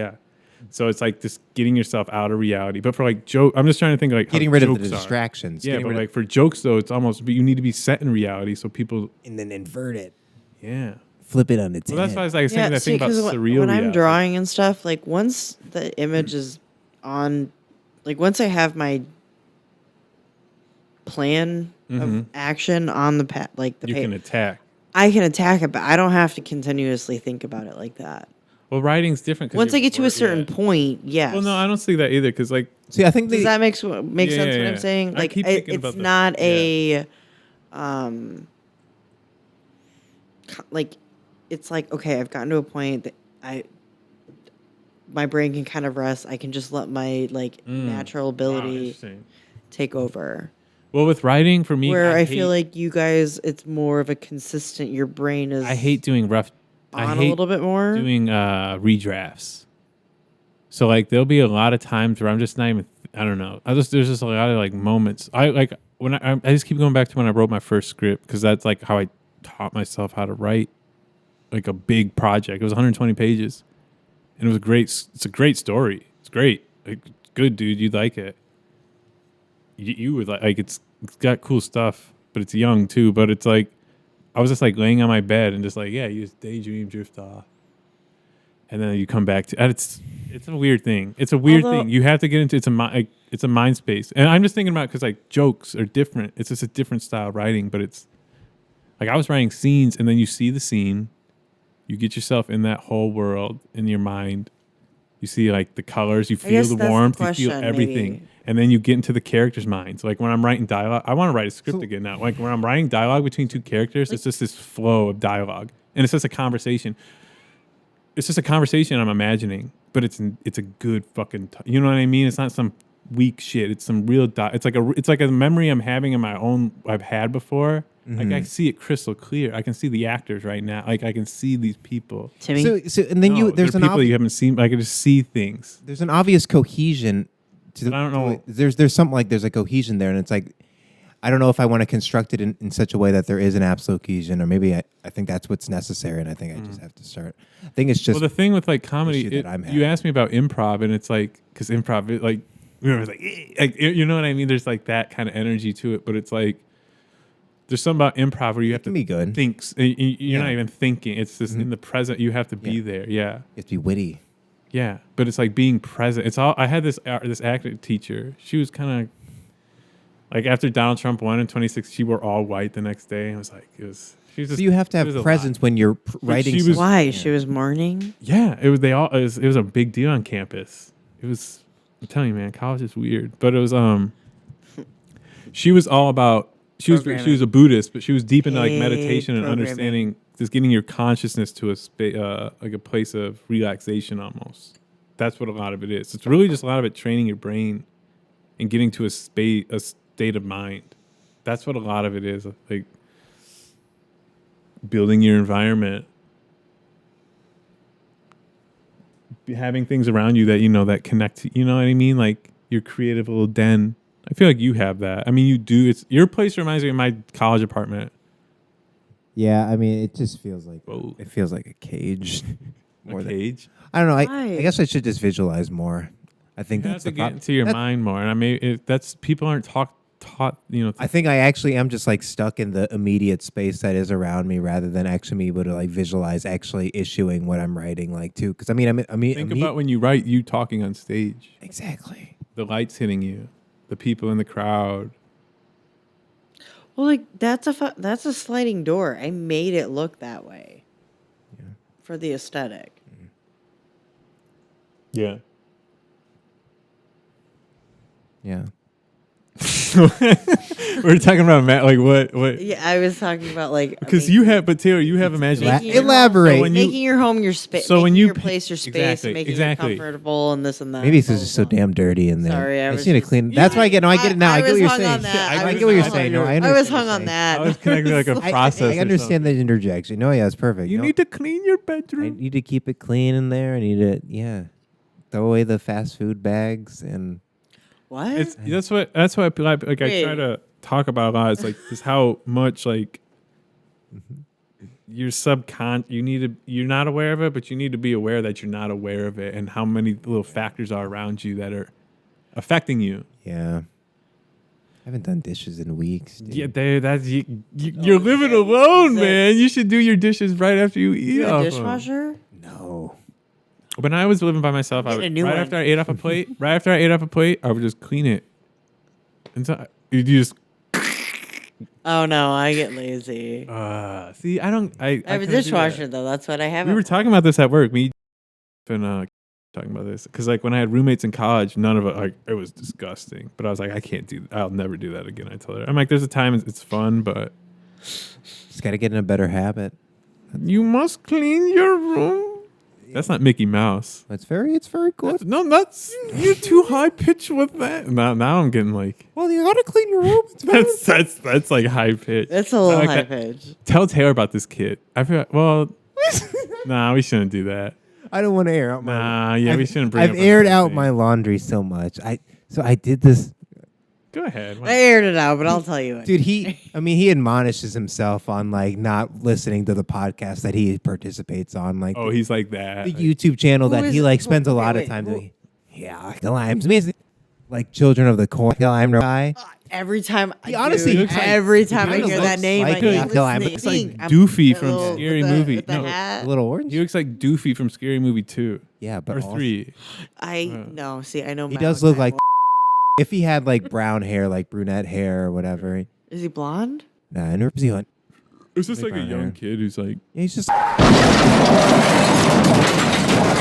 so it's like just getting yourself out of reality. But for like joke, I'm just trying to think of like Getting how rid of the jokes are. distractions. Yeah, getting but rid of- like for jokes though, it's almost, but you need to be set in reality so people, and then invert it. yeah. Flip it on its Well, that's head. why I was like saying that thing about 'cause surreal when I'm reality. drawing and stuff, like once the image is on, like once I have my plan of action on the like the You page, can attack. I can attack it, but I don't have to continuously think about it like that. Well, writing's different. 'cause Once I you're get to a certain yeah. point, yes. Well, no, I don't see that either. Because like, See, I think Does the, that make sense? Yeah, What yeah. I'm saying? I Like keep thinking it's about the- not yeah. a, like it's like okay, I've gotten to a point that my brain can kind of rest. I can just let my like natural wow, ability interesting. take over. Well, with writing for me, Where I hate, feel like you guys, it's more of a consistent. Your brain is I hate doing rough. I on hate a little bit more. doing redrafts. So like there'll be a lot of times where I'm just not even I don't know. There's just a lot of like moments. I like when I just keep going back to when I wrote my first script because that's like how I taught myself how to write like a big project. It was 120 pages, and it was a great. It's a great story. It's great. Like, good dude, you'd like it. You would like it's got cool stuff, but it's young too. But it's like I was just like laying on my bed and just like you just daydream, drift off. And then you come back to it's a weird thing. It's a weird Although- thing. You have to get into it's a mind space. And I'm just thinking about because like jokes are different. It's just a different style of writing. But it's like I was writing scenes, and then you see the scene, you get yourself in that whole world in your mind. You see like the colors, you feel guess the that's the warmth, you feel question, everything, maybe. and then you get into the characters' minds. Like when I'm writing dialogue, I want to write a script again now. Like when I'm writing dialogue between two characters, it's just this flow of dialogue, and it's just a conversation. It's just a conversation I'm imagining, but it's a good fucking. You know what I mean? It's not some weak shit. It's some real. It's like a memory I'm having in my own. I've had before. Like I see it crystal clear. I can see the actors right now. Like I can see these people. Timmy. So and then there's an people you haven't seen. I can just see things. There's an obvious cohesion. I don't know. There's something like there's a cohesion there, and it's like I don't know if I want to construct it in such a way that there is an absolute cohesion, or maybe I think that's what's necessary, and I think I just have to start. I think it's just the thing with like comedy. You asked me about improv, and it's like because improv, it's like you know what I mean. There's like that kind of energy to it, but it's like there's something about improv where you have to be good. think. You're not even thinking. It's just in the present. You have to be there. Yeah, you have to be witty. Yeah, but it's like being present. It's all. I had this acting teacher. She was kind of like after Donald Trump won in 2016, she wore all white the next day. I was like, it was. She was just, so you have to have presence when you're writing. Why? She was mourning. Yeah, it was. It was a big deal on campus. It was. I'm telling you, man, college is weird. But it was. She was all about. She was a Buddhist, but she was deep into like meditation and understanding, just getting your consciousness to like a place of relaxation almost. That's what a lot of it is. It's really just a lot of it training your brain and getting to a state of mind. That's what a lot of it is. Like building your environment, having things around you that that connect. You know what I mean? Like your creative little den. I feel like you have that. I mean, you do. It's your place reminds me of my college apartment. Yeah, I mean, it just feels like it feels like a cage. A cage? I don't know. I guess I should just visualize more. I think that's to get into your mind more. And I mean, that's people aren't taught. I think I actually am just like stuck in the immediate space that is around me, rather than actually be able to like visualize actually issuing what I'm writing, like too. Because I mean, think about when you write, you talking on stage. Exactly. The lights hitting you. The people in the crowd. Well, like that's a sliding door. I made it look that way. Yeah. For the aesthetic. Yeah. Yeah. We're talking about like what? Yeah, I was talking about like because you have, but Taylor, you have imagination. Elaborate. Making your home your space. So when your place your space, exactly, making it comfortable and this and that. Maybe it's just so damn dirty in there. Sorry, I just need to clean. That's why I get. No, I get it now. I get what you're saying. I get what you're saying. No, I was hung on that. I was connecting like a process. I understand that interjection. No, yeah, it's perfect. You need to clean your bedroom. I need to keep it clean in there. I need to throw away the fast food bags and. What? That's why I try to talk about a lot. It's like just how much like your you're not aware of it, but you need to be aware that you're not aware of it, and how many little factors are around you that are affecting you. Yeah. I haven't done dishes in weeks. Dude. Yeah, you're living alone, man. You should do your dishes right after you eat. You have a dishwasher? No. When I was living by myself, after I ate off a plate, I would just clean it. And so you just. Oh no, I get lazy. See, I don't. I have a dishwasher though. That's what I have. We were talking about this at work. Me and talking about this because like when I had roommates in college, none of it it was disgusting. But I was like, I can't do. I'll never do that again. I told her. I'm like, there's a time it's fun, but just got to get in a better habit. You must clean your room. That's not Mickey Mouse. It's very good. That's you're too high pitched with that. Now I'm getting like. Well, you gotta clean your room. That's like high pitch. That's a little high pitch. Tell Taylor about this kid. I feel well. Nah, we shouldn't do that. I don't want to air out my. We shouldn't bring. I've aired out my laundry so much. I did this. Go ahead. I aired it out, but I'll tell you. Dude, he admonishes himself on like not listening to the podcast that he participates on. Like, he's like that. The YouTube channel that he like spends a lot of time doing. Yeah, like the limes, like Children of the Corn. Every time, every time I hear that name, it's like Doofy from Scary Movie. The little orange. He looks like Doofy from Scary Movie 2. Yeah, but or 3. No. See, I know he does look like. If he had like brown hair, like brunette hair or whatever. Is he blonde? Nah, I never see one. It's just like a young kid who's like. Yeah, he's just.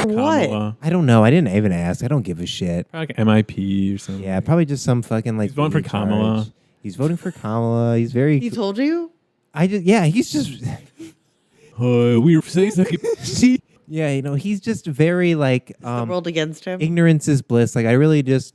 What? I don't know. I didn't even ask. I don't give a shit. Probably like MIP or something. Yeah, probably just some fucking like. He's voting for Kamala. He's voting for Kamala. He's very. He told you? He's just. We were saying. Yeah, he's just very like the world against him. Ignorance is bliss. Like I really just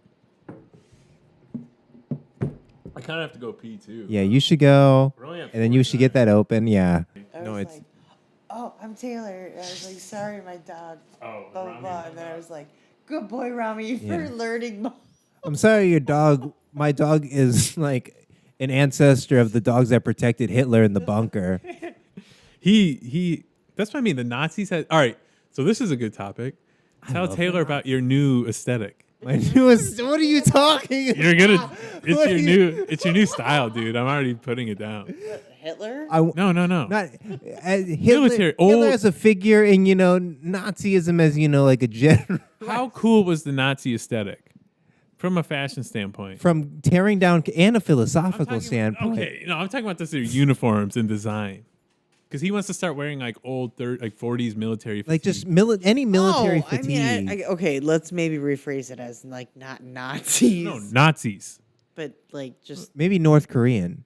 I kind of have to go pee too. Yeah, you should go, We're only at and then you should get that open. Yeah. I No, was it's like, oh, I'm Taylor. And I was like, sorry, my dog. Oh, Blah, blah, blah. And then I was like, good boy, Rami, for Yeah. learning. I'm sorry, your dog. My dog is like an ancestor of the dogs that protected Hitler in the bunker. He. That's what I mean. The Nazis had. All right. So this is a good topic. Tell love Taylor about your new aesthetic. My newest. What are you talking about? You're gonna. It's What your are new. It's your new style, dude. I'm already putting it down. Hitler? No. Not Hitler, Military, Hitler old- as a figure, and Nazism as like a general. How cool was the Nazi aesthetic from a fashion standpoint? From tearing down and a I'm philosophical talking- standpoint. Okay, no, I'm talking about this their uniforms and design. Because he wants to start wearing like old 40s military. Like fatigue. just any military I fatigue. mean, okay, let's maybe rephrase it as like not Nazis, no Nazis. but like just Maybe North Korean.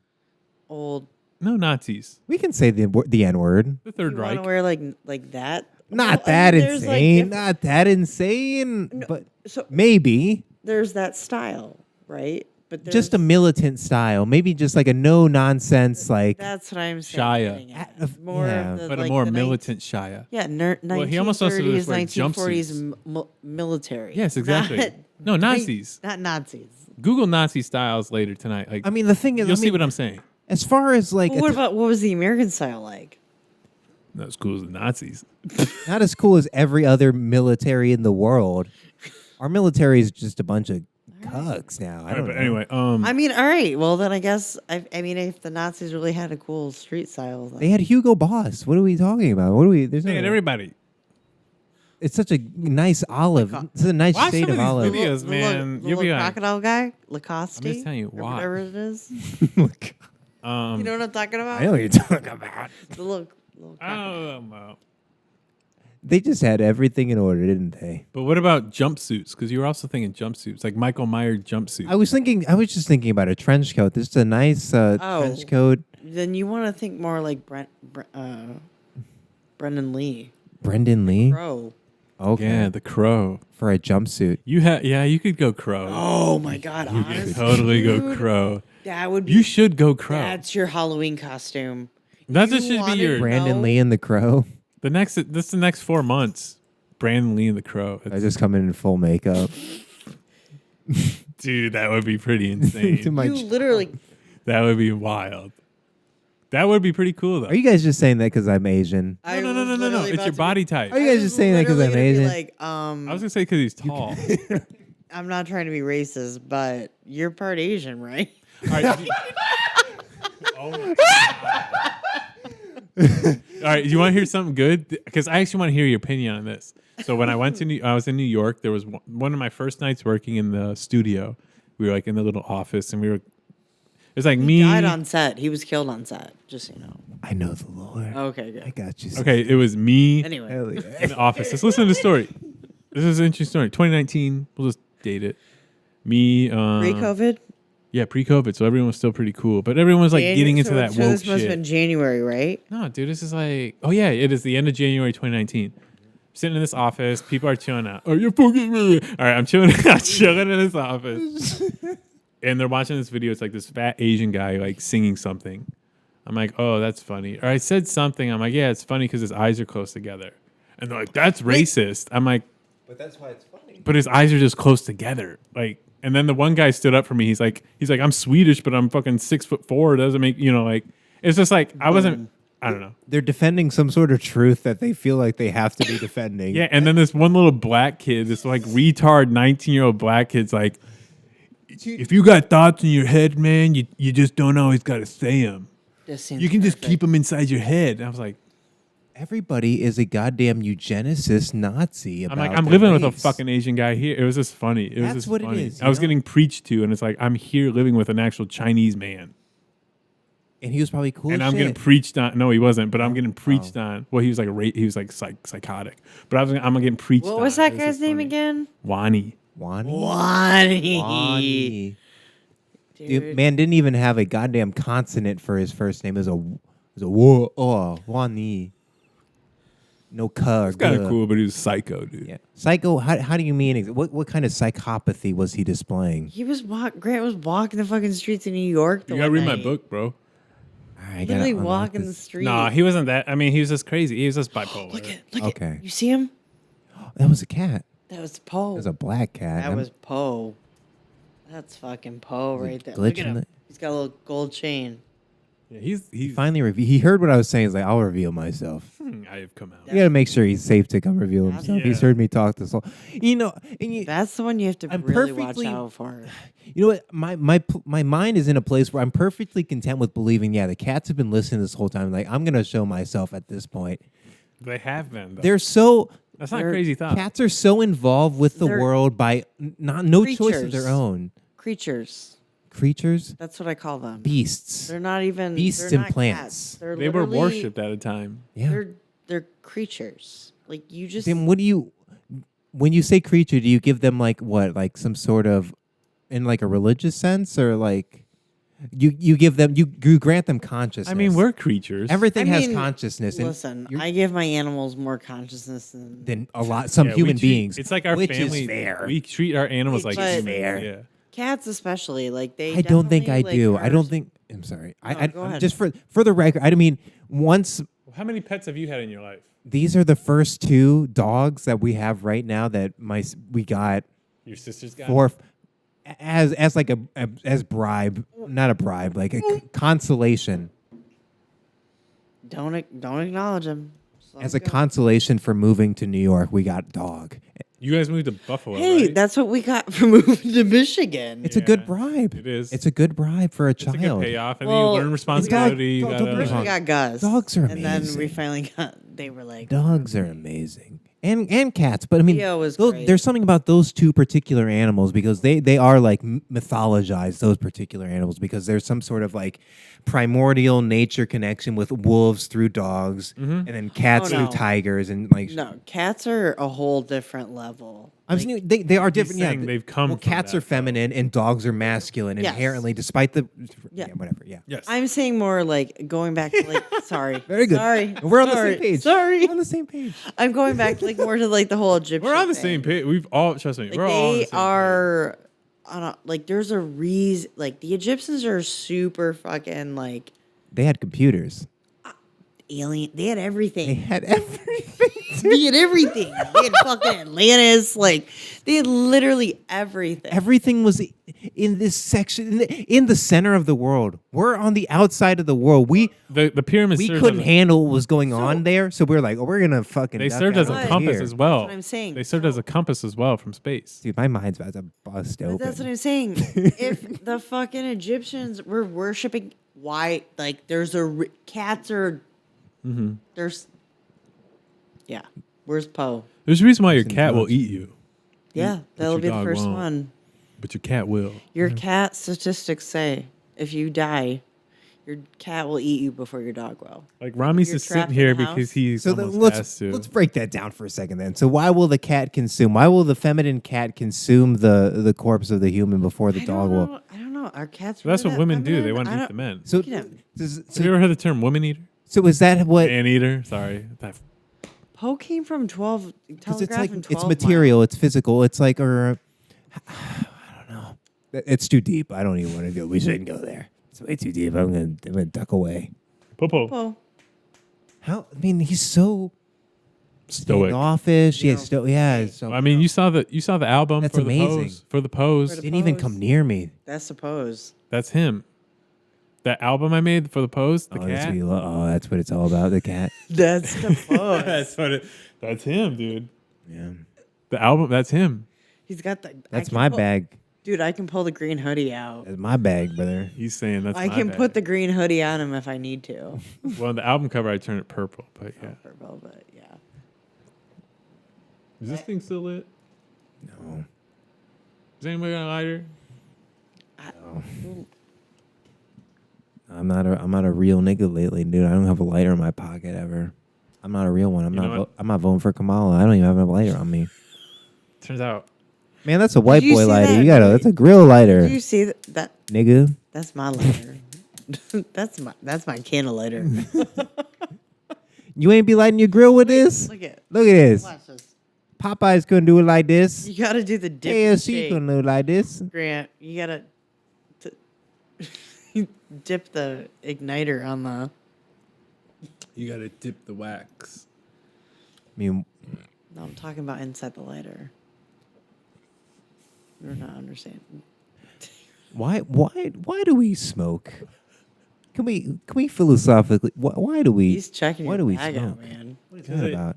old. No Nazis. We can say the N word. The Third You want Reich. to wear like that? Not Well, I that mean, there's, like, insane. different- Not that insane. But So maybe there's that style, right? But just a there's- militant style. Maybe just like a no nonsense like. That's what I'm saying. Shia. getting at. Of- More yeah. of the, But like, a more the militant Shia. Yeah, Well, he almost also 1930s, was wearing 1940s jumpsuits. Military. Yes, exactly. No, Nazis. Not Nazis. Google Nazi styles later tonight. Like, I mean, the thing is, you'll see what I'm saying. as far as like, Well, what was the American style like? Not as cool as the Nazis. not as cool as every other military in the world. Our military is just a bunch of cucks now. I don't But know. anyway, I mean, all right. Well, then I guess I mean, if the Nazis really had a cool street style, then They had Hugo Boss. What are we talking about? What are we? There's man, no, everybody. It's such a nice olive. It's a nice Watch shade some of of olive. these videos, man. the You'll be little like, crocodile guy, Lacoste. I'm just telling you, or why. whatever it is. um, You know what I'm talking about? I know what you're talking about. The little crocodile. well. They just had everything in order, didn't they? But what about jumpsuits? Because you were also thinking jumpsuits, like Michael Myers jumpsuit. I was just thinking about a trench coat. This is a nice trench coat. Then you want to think more like Brendan Lee. Brendan Lee. Crow. Okay. Yeah, the Crow. For a jumpsuit. You could go Crow. Oh my God! You Honestly, could totally go dude, Crow. That would be. You should go Crow. That's your Halloween costume. That You just should be wanted your Brandon No. Lee and the Crow. this is the next 4 months. Brandon Lee and the Crow. I just come in full makeup. Dude, that would be pretty insane. To my You literally. That would be wild. That would be pretty cool though. Are you guys just saying that because I'm Asian? I no, was no, no, no, no. literally It's about your to body be- type. Are you I guys was just saying that 'cause literally I'm gonna be Asian? Like, I was gonna say because he's tall. I'm not trying to be racist, but you're part Asian, right? All right. Oh my God. All right. Do you want to hear something good? Because I actually want to hear your opinion on this. So when I went to I was in New York. There was one of my first nights working in the studio. We were like in the little office, and it was like me. Died on set. He was killed on set. Just so you know. I know the Lord. Okay, I good. got you. Okay, it was me Anyway, Hell yeah. in the office. Let's listen to the story. This is an interesting story. 2019. We'll just date it. Me. pre-COVID. Yeah, pre-COVID. So everyone was still pretty cool, but everyone was like getting into that so woke this must have shit. been January, right? No, dude, this is like, oh yeah, it is the end of January 2019. Sitting in this office, people are chilling out. Are you fucking me? All right, I'm chilling, I'm chilling in this office, and they're watching this video. It's like this fat Asian guy like singing something. I'm like, oh, that's funny. Or I said something. I'm like, yeah, it's funny because his eyes are close together. And they're like, that's racist. I'm like, But that's why it's funny. but his eyes are just close together. Like, and then the one guy stood up for me. He's like, I'm Swedish, but I'm fucking 6'4". It doesn't make, like, it's just like, I don't know. They're defending some sort of truth that they feel like they have to be defending. Yeah. And then this one little black kid, this like retard 19-year-old black kid's like, if you got thoughts in your head, man, you just don't always got to say them. This seems You can just perfect. keep them inside your head. And I was like, Everybody is a goddamn eugenicist Nazi. I'm like, about I'm their living with a race. fucking Asian guy here. It was just funny. It was That's just what it funny. is, I was you know? getting preached to, and it's like, I'm here living with an actual Chinese man. And he was probably cool And as I'm shit. getting preached on. No, he wasn't, but I'm getting preached Oh. on. Well, he was like he was like psychotic. But I'm getting preached on. What was It that just guy's name funny. again? Wani. Wani? Wani. Wani. Dude. Dude, man didn't even have a goddamn consonant for his first name. It was a Wani. no cuh or It's kind of guh. cool, but he was psycho, dude. Yeah. Psycho, how do you mean? What kind of psychopathy was he displaying? Grant was walking the fucking streets of New York. You gotta read my book, bro. All right, I gotta Literally unlock walking the this. street. Nah, he wasn't that. I mean, he was just crazy. He was just bipolar. Look Okay. at. You see him? That was a cat. That was Poe. That was a black cat. That was Poe. That's fucking Poe right there. glitch Look at in him. the- He's got a little gold chain. Yeah, He he's finally he heard what I was saying. He's like, I'll reveal myself. I have come out. You gotta make sure he's safe to come reveal himself. He's Yeah. heard me talk this whole. You know, and That's the one you have to I'm really watch perfectly- out for. you know what? My mind is in a place where I'm perfectly content with believing. Yeah, the cats have been listening this whole time. Like, I'm gonna show myself at this point. They have been. Though. They're so. That's not a they're- crazy thought. Cats are so involved with the They're world by no choice of creatures. their own. Creatures. Creatures, That's what I call them. beasts. They're not even Beasts they're and not plants. Cats. They're They were literally- worshipped at a time. Yeah. They're creatures. Like you just Then what do you? When you say creature, do you give them like what? Like some sort of, in like a religious sense, or like you give them you grant them consciousness? I mean, we're creatures. everything I has mean, consciousness. And listen, you're- I give my animals more consciousness than than some Yeah, we human treat- beings. It's like our which family. is fair. We treat our animals like But- humans. fair. Yeah. cats, especially. Like they. I don't think I definitely, do. like, I don't are- think. I'm sorry. No, I go ahead. just for the record. I mean, once How many pets have you had in your life? these are the first two dogs that we have right now that we got Your sister's got. for as like a as bribe, not a bribe, like a consolation. Don't acknowledge them. As a consolation for moving to New York, we got dog. You guys moved to Buffalo. Hey, right? that's what we got for moving to Michigan. It's a good Yeah, bribe. it is. It's a good bribe for a It's a good child. payoff, and Well, then you learn it's responsibility. You don't get me First gotta. we got Gus. Dogs are And then we amazing. finally got. They were like. Dogs are amazing. And cats, but I mean, Leo was those- great. there's something about those two particular animals because they are like mythologized. Those particular animals because there's some sort of like primordial nature connection with wolves through dogs, and then cats Oh, no. through tigers, and like No, cats are a whole different level. I'm saying they are different. Yeah, saying they've come Well, from cats that, are feminine and dogs are masculine Yes. inherently, despite the Yeah. whatever. Yeah, Yes. I'm saying more like going back to like. Sorry. very good. Sorry. We're on the Sorry. same page. Sorry. We're on the same page. I'm going back to like more to like the whole Egyptian. We're on the thing. same page. We've all trust me. Like we're all on the they same are on a, like there's a reason like the Egyptians are super fucking like They had computers. alien. They had They everything. had everything. They had everything. They had fucking Atlantis. Like they had literally everything. Everything was in this section, in the center of the world. We're on the outside of the world. We The pyramids. we served couldn't as a- handle what was going on there, so we're like, oh, we're gonna fucking. They duck served out as a over compass here. as well. That's what I'm saying. They served as a compass as well from space. Dude, my mind's about to bust But open. that's what I'm saying. If the fucking Egyptians were worshiping white, like there's cats are there's yeah. Where's Poe? There's a reason why your Some cat will dogs. eat you, Yeah, but that'll your be the dog first won't. one. but your cat will. Your cat statistics say if you die, your cat will eat you before your dog will. Like Rami's You're just trapped sitting here in the because house? he's So then almost has to. let's break that down for a second then. So why will the cat consume? Why will the feminine cat consume the corpse of the human before the dog will? I don't know. Our cats. So that's really what that women do. They feminine? want I to eat don't- the men. So, Look at him. Have you ever heard the term woman eater? so is that what? Man eater. Sorry. Poe came from 12. Because it's Telegraph like and it's 12 material, it's physical, it's like or I don't know. It's too deep. I don't even want to go. We shouldn't go there. It's way too deep. I'm gonna duck away. Popo. Poe. How? I mean, he's so Stoic. standoffish. You Yeah, know, yeah. So I mean, you saw the album That's for amazing. the pose. For the pose. For the- didn't even pose. come near me. That's suppose. That's him. That album I made for the pose. The Oh, that's cat. what that's what it's all about. The cat. That's suppose. That's what it. That's him, dude. Yeah, The album. That's him. He's got the. that's my bag. Dude, I can pull the green hoodie out. That's my bag, brother. He's saying that's. I my can bag. put the green hoodie on him if I need to. Well, on the album cover, I turned it purple. But yeah. Purple, but yeah. Is this thing still lit? No. Is anybody got a lighter? I'm not a real nigga lately, dude. I don't have a lighter in my pocket ever. I'm not a real one. You know what? I'm not voting for Kamala. I don't even have a lighter on me. Turns out. Man, that's a white you boy see lighter. that? You gotta. That's a grill lighter, Did you see that? nigga. That's my lighter. that's my candle lighter. You ain't be lighting your grill with this? Look at this. Watch this. Popeye's gonna do it like this. You gotta do the dip and KFC shake. gonna do it like this. Grant, you gotta dip the igniter on the. You gotta dip the wax. I mean, No, I'm talking about inside the lighter. You're not understanding. why do we smoke? Can we philosophically? Why do we? He's checking Why your do we bag out, smoke? man. What's that about?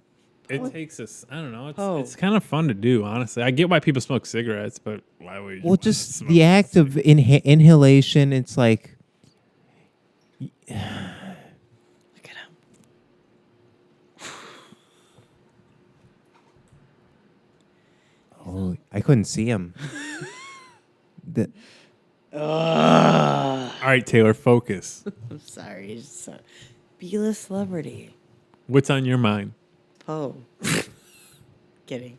It takes us. I don't know. Oh. It's kind of fun to do, honestly. I get why people smoke cigarettes, but why would you? Well, wanna just smoke the act of inhalation. It's like Look at him. oh, I couldn't see him. The, All right, Taylor, focus. I'm sorry. He's so... B-list celebrity. What's on your mind? Poe. Kidding.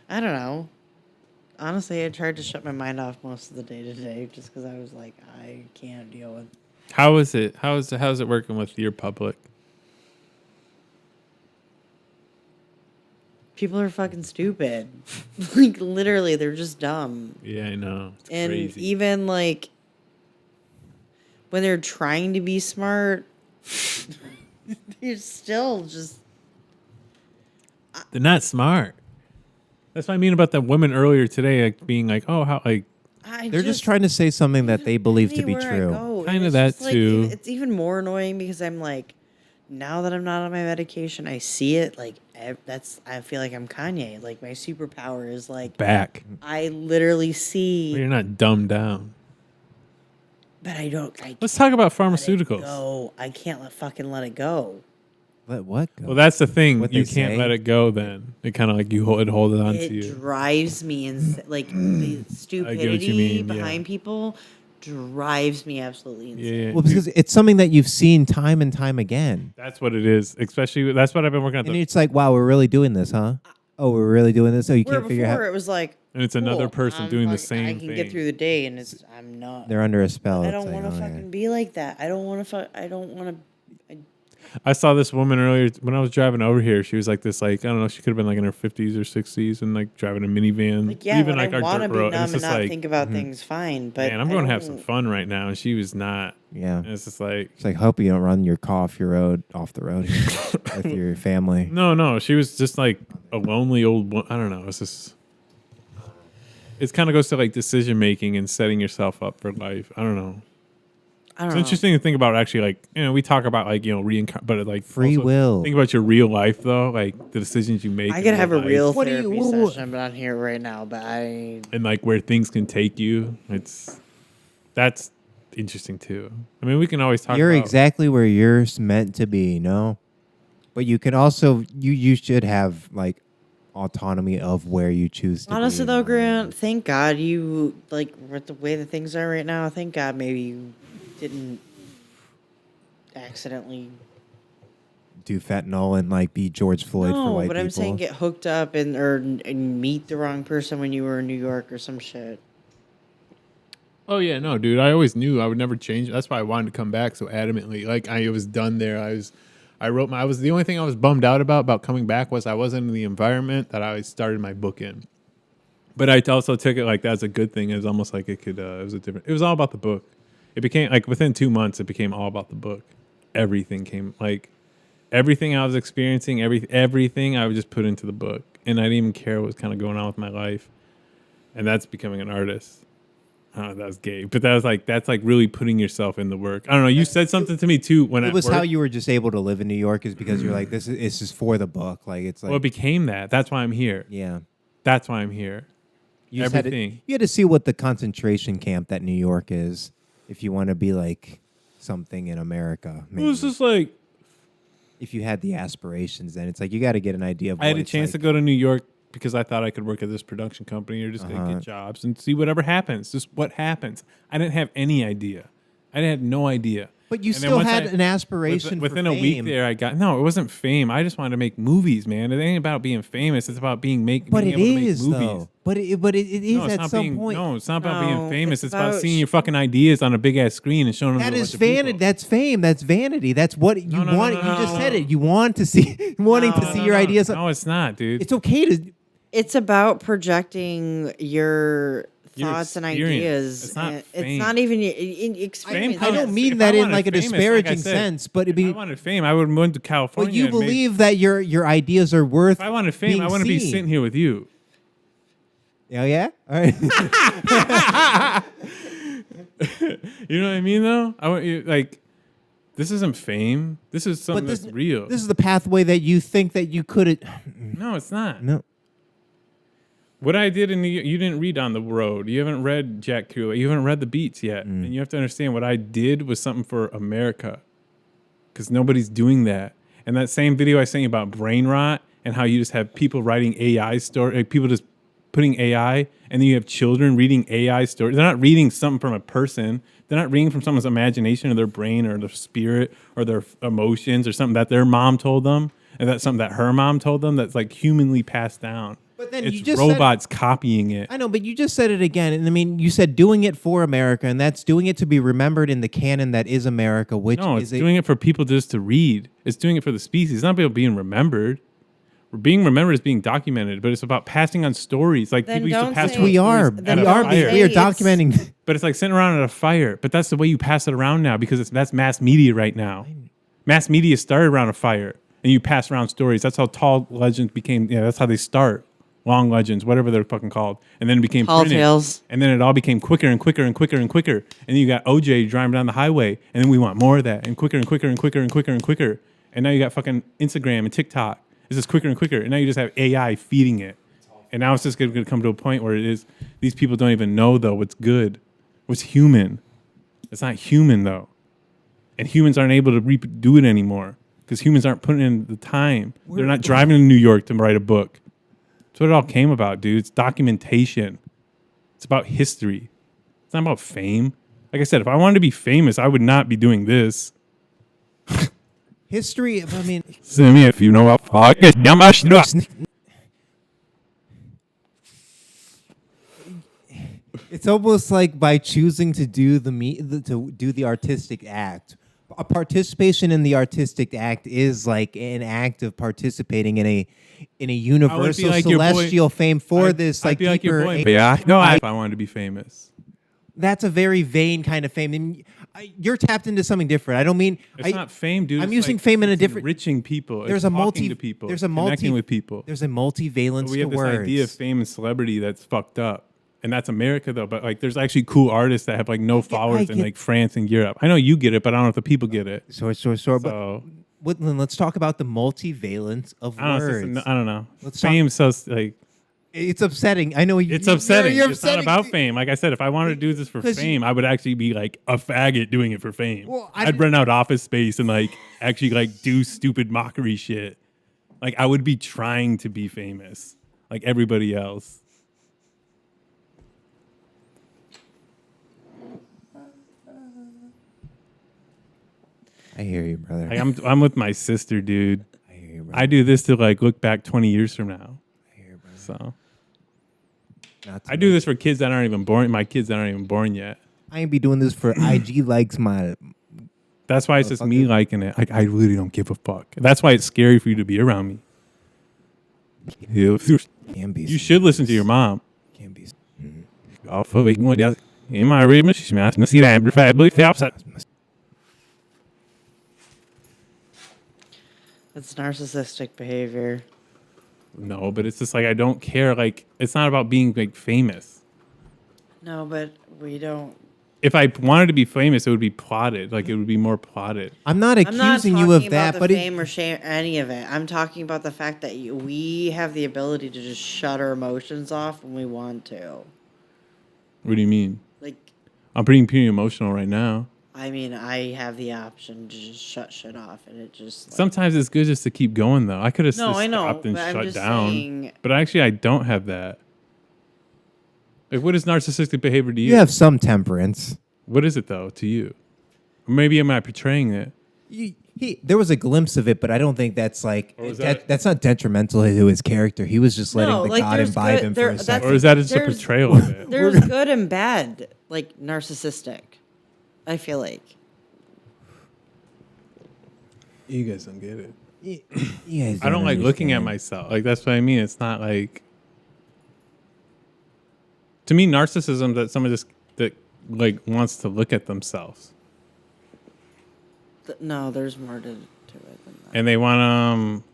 I don't know. Honestly, I tried to shut my mind off most of the day today just because I was like, I can't deal with. How is it? How's it working with your public? People are fucking stupid. Like, literally, they're just dumb. Yeah, I know. It's And crazy. even, like, when they're trying to be smart, they're still just. They're not smart. That's what I mean about that woman earlier today, like being like, "Oh, how like." they're just trying to say something that they believe to be anywhere I true. go, and Kinda it's that just, like, too. It's even more annoying because I'm like, now that I'm not on my medication, I see it. Like, I feel like I'm Kanye. Like, my superpower is like, Back. I literally Well, see, you're not dumbed down. but I don't. Let's talk about let it pharmaceuticals. go. I can't fucking let it go. Let what go? Well, that's the thing. What You they can't say? let it go. Then it kind of like you hold it on to It you. drives me insane. Like, the stupidity mean, yeah. behind people drives me absolutely insane. Yeah, Well, because it's something that you've seen time and time again. that's what it is. Especially that's what I've been working on. And it's like, wow, we're really doing this, huh? Oh, we're really doing this? Oh, you Where can't figure before out. it was like, And it's another cool, person I'm doing the fucking- I same can thing. get through the day, and I'm not. They're under a spell. I It's don't like, want to oh, yeah. fucking be like that. I don't want to. I don't want to. I saw this woman earlier when I was driving over here. She was like this, like I don't know. She could have been like in her 50s or 60s and like driving a minivan. Like, yeah, even when like I our want to dirt be road. numb it's and just not like, think about things, fine. But man, I'm I going to have some don't- fun right now. And she was not. Yeah. And it's just like, It's like, hope you don't run your car off the road here with your family. no. She was just like a lonely old. I don't know. It's just. It kind of goes to like decision making and setting yourself up for life. I don't know. I don't It's know. interesting to think about actually, like, we talk about like, but like Free also will. Think about your real life though, like the decisions you make. I in could have a life real What do you- therapy what- session, but on here right now. But I. and like where things can take you. That's interesting too. I mean, we can always talk You're about exactly where you're meant to be, no? But you can also, you should have like autonomy of where you choose to Honestly, be. though, Grant, thank God you like with the way that things are right now. Thank God maybe you didn't accidentally. Do fentanyl and like be George Floyd for No, white but people. I'm saying get hooked up and meet the wrong person when you were in New York or some shit. Oh yeah, no, dude. I always knew I would never change. That's why I wanted to come back so adamantly. Like I was done there. I was the only thing I was bummed out about coming back was I wasn't in the environment that I started my book in. But I also took it like that's a good thing. It was almost like it was all about the book. It became like within 2 months, it became all about the book. Everything came like everything I was experiencing, everything I would just put into the book. And I didn't even care what was kind of going on with my life. And that's becoming an artist. Oh, that was gay, but that's like really putting yourself in the work. I don't know. You said something to me too when it at was work. how you were just able to live in New York is because you're like, this is for the book. Like it's like, Well, it became that. That's why I'm here. yeah. That's why I'm here. You just had to- Everything. you had to see what the concentration camp that New York is if you want to be like something in America. It Maybe. was just like If you had the aspirations, then it's like you got to get an idea of I had what a it's chance to like. go to New York because I thought I could work at this production company or just gonna get jobs and see whatever happens. Just what happens. I didn't have any idea. I had no idea. But you And then still once had an aspiration within for a week fame. there. I got no. It wasn't fame. I just wanted to make movies, man. It ain't about being famous. It's about being But being it able to make is movies. though. But it is No, it's at not some being, point. No, it's not about No, being famous. it's It's about about seeing your fucking ideas on a big ass screen and showing them That to a is bunch of people. vanity. That's fame. That's vanity. That's what you no, want. no, You just no. said it. You want to see, wanting to see your ideas. No, it's not, dude. It's okay to. It's about projecting your Your thoughts and experience. ideas. It's not and fame. it's not even in experience. I don't If mean I that in wanted like a famous, disparaging like I said, sense, but it'd if I be. wanted fame, I would have moved to California. But you and made- believe that your ideas are worth. if I wanted fame, being I wouldn't be seen. sitting here with you. Oh yeah. All right. You know what I mean, though? I want you like. This isn't fame. This is something that's real. This is the pathway that you think that you could. No, it's not. No. What I did you didn't read On the Road. You haven't read Jack Kerouac. You haven't read The Beats yet. And you have to understand what I did was something for America. Because nobody's doing that. And that same video I sent you about brain rot and how you just have people writing AI story, like people just putting AI, and then you have children reading AI stories. They're not reading something from a person. They're not reading from someone's imagination or their brain or their spirit or their emotions or something that their mom told them, and that's something that her mom told them that's like humanly passed down. But then it's you just robots copying it. I know, but you just said it again. And I mean, you said doing it for America, and that's doing it to be remembered in the canon that is America, which No, is it's doing it for people just to read. It's doing it for the species. It's not about being remembered. Being remembered is being documented, but it's about passing on stories. Like Then people used to don't pass say- on we are. stories Then at We a are. don't fire. We are say it's- documenting. But it's like sitting around at a fire. But that's the way you pass it around now because that's mass media right now. Mass media started around a fire, and you pass around stories. That's how tall legends became. Yeah, that's how they start. Long legends, whatever they're fucking called, and then it became Tall printed. tales. And then it all became quicker and quicker and quicker and quicker. And then you got OJ driving down the highway, and then we want more of that, and quicker and quicker and quicker and quicker and quicker. And now you got fucking Instagram and TikTok. It's just quicker and quicker, and now you just have AI feeding it. And now it's just going to come to a point where it is these people don't even know though what's good, what's human. It's not human though, and humans aren't able to do it anymore because humans aren't putting in the time. They're not driving to New York to write a book. That's what it all came about, dude. It's documentation. It's about history. It's not about fame. Like I said, if I wanted to be famous, I would not be doing this. History. I mean, Send me if you know what fuck it. it's almost like by choosing to do to do the artistic act. A participation in the artistic act is like an act of participating in a universal like your boy- celestial fame for I'd- this I'd like be like your deeper. boy. Yeah, no, if I wanted to be famous. That's a very vain kind of fame. And you're tapped into something different. I don't mean It's not fame, dude. I'm It's using like fame in a it's different. enriching people. There's It's a talking multi. to people. There's a connecting multi. with people. There's a multivalence But we to have this words. idea of fame and celebrity that's fucked up, and that's America though. But like, there's actually cool artists that have like no followers in get- like France and Europe. I know you get it, but I don't know if the people get it. Sure. But So let's talk about the multivalence of I don't know. words. I don't know. Let's talk- Fame so like It's upsetting. I know it's upsetting. You're It's not upsetting. about fame. Like I said, if I wanted to do this for 'Cause fame, I would actually be like a faggot doing it for fame. Well, I'd rent out office space and like actually like do stupid mockery shit. Like I would be trying to be famous, like everybody else. I hear you, brother. Like I'm with my sister, dude. I hear you, brother. I do this to like look back 20 years from now. I hear you, brother. So Not too I do much. this for kids that aren't even born. My kids that aren't even born yet. I ain't be doing this for IG likes my. That's why it's just me Motherfucker. liking it. Like I really don't give a fuck. That's why it's scary for you to be around me. You Can be. should listen to your mom. Can be. Off of it. In my room, she's smashing the seat amplified. It's narcissistic behavior. No, but it's just like I don't care. Like it's not about being like famous. No, but we don't. If I wanted to be famous, it would be plotted. Like it would be more plotted. I'm not I'm not accusing talking you of about that, the but fame or shame, any of it. I'm talking about the fact that we have the ability to just shut our emotions off when we want to. What do you mean? Like, I'm pretty emotional right now. I mean, I have the option to just shut shit off, and it just. Like, Sometimes it's good just to keep going, though. I could have No, I know, stopped and but I'm shut just down. saying- But actually, I don't have that. Like, what is narcissistic behavior to you? you have some temperance. What is it, though, to you? Maybe am I portraying it? There was a glimpse of it, but I don't think that's like Or is that- that's not detrimental to his character. He was just letting No, the like, god there's imbibe good- him there- for a that's- second. Or is that just a There's- portrayal of it? There's good and bad, like narcissistic. I feel like. You guys don't get it. You guys I don't like looking at understand. myself. Like that's what I mean. It's not like to me narcissism that someone just that like wants to look at themselves No, there's more to it than that. and they want to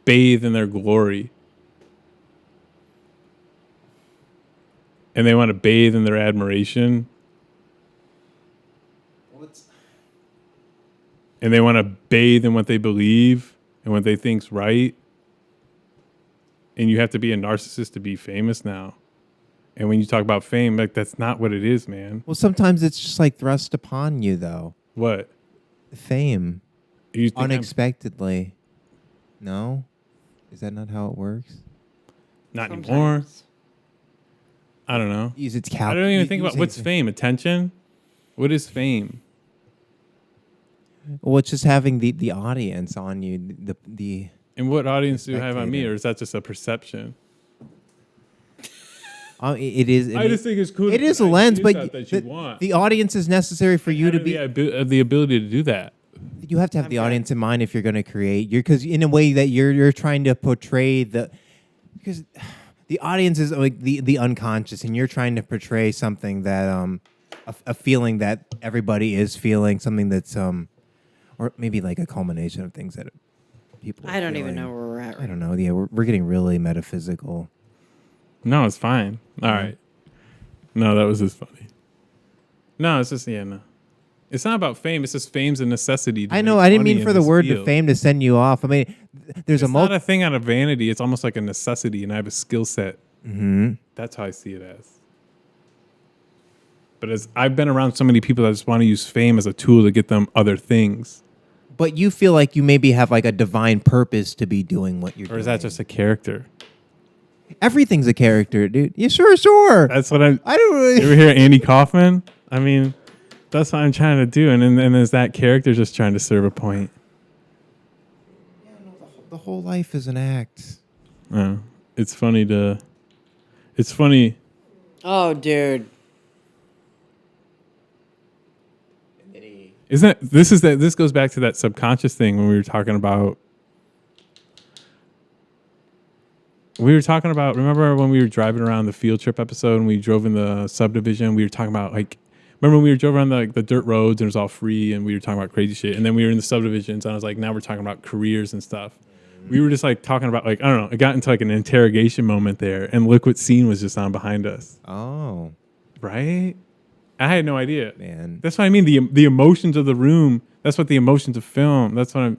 bathe in their glory. And they want to bathe in their admiration. And they want to bathe in what they believe and what they think's right. And you have to be a narcissist to be famous now. And when you talk about fame, like that's not what it is, man. Well, sometimes it's just like thrust upon you, though. What? Fame, You think unexpectedly. No, is that not how it works? not anymore. Sometimes. I don't know. Use its I don't even think about what's fame. Attention? What is fame? Well, it's just having the audience on you. The And what audience do you have on me? Spectator. Or is that just a perception? it is. I just think it's cool. It to is put a lens, ideas but out that you want. the audience is necessary for you to be. The ability to do that. You have to have the audience in mind if you're going to create. Because in a way that you're trying to portray because the audience is like the unconscious, and you're trying to portray something that a feeling that everybody is feeling, something that's or maybe like a culmination of things that people. I don't even feeling. know where we're at. I don't know. Yeah, we're getting really metaphysical. No, it's fine. All right. No, that was just funny. No, it's just no. It's not about fame. It's just fame's a necessity. I know. I didn't mean for the word to fame to send you off. I mean, there's It's a not a thing out of vanity. It's almost like a necessity, and I have a skill set. Mm-hmm. That's how I see it as. But as I've been around so many people that just want to use fame as a tool to get them other things. But you feel like you maybe have like a divine purpose to be doing what you're doing. Or is that just a character? Everything's a character, dude. Yeah, sure. That's what I I don't really. You ever hear Andy Kaufman? I mean, that's what I'm trying to do. And then is that character just trying to serve a point? The whole life is an act. It's funny. Oh, dude. This goes back to that subconscious thing when we were talking about. Remember when we were driving around the field trip episode and we drove in the subdivision? We were talking about remember when we drove around the dirt roads and it was all free and we were talking about crazy shit. And then we were in the subdivisions and I was like, now we're talking about careers and stuff. We were just talking about I don't know. It got into an interrogation moment there and look what scene was just on behind us. Oh, Right? I had no idea. man. That's what I mean. The emotions of the room. That's what the emotions of film. That's what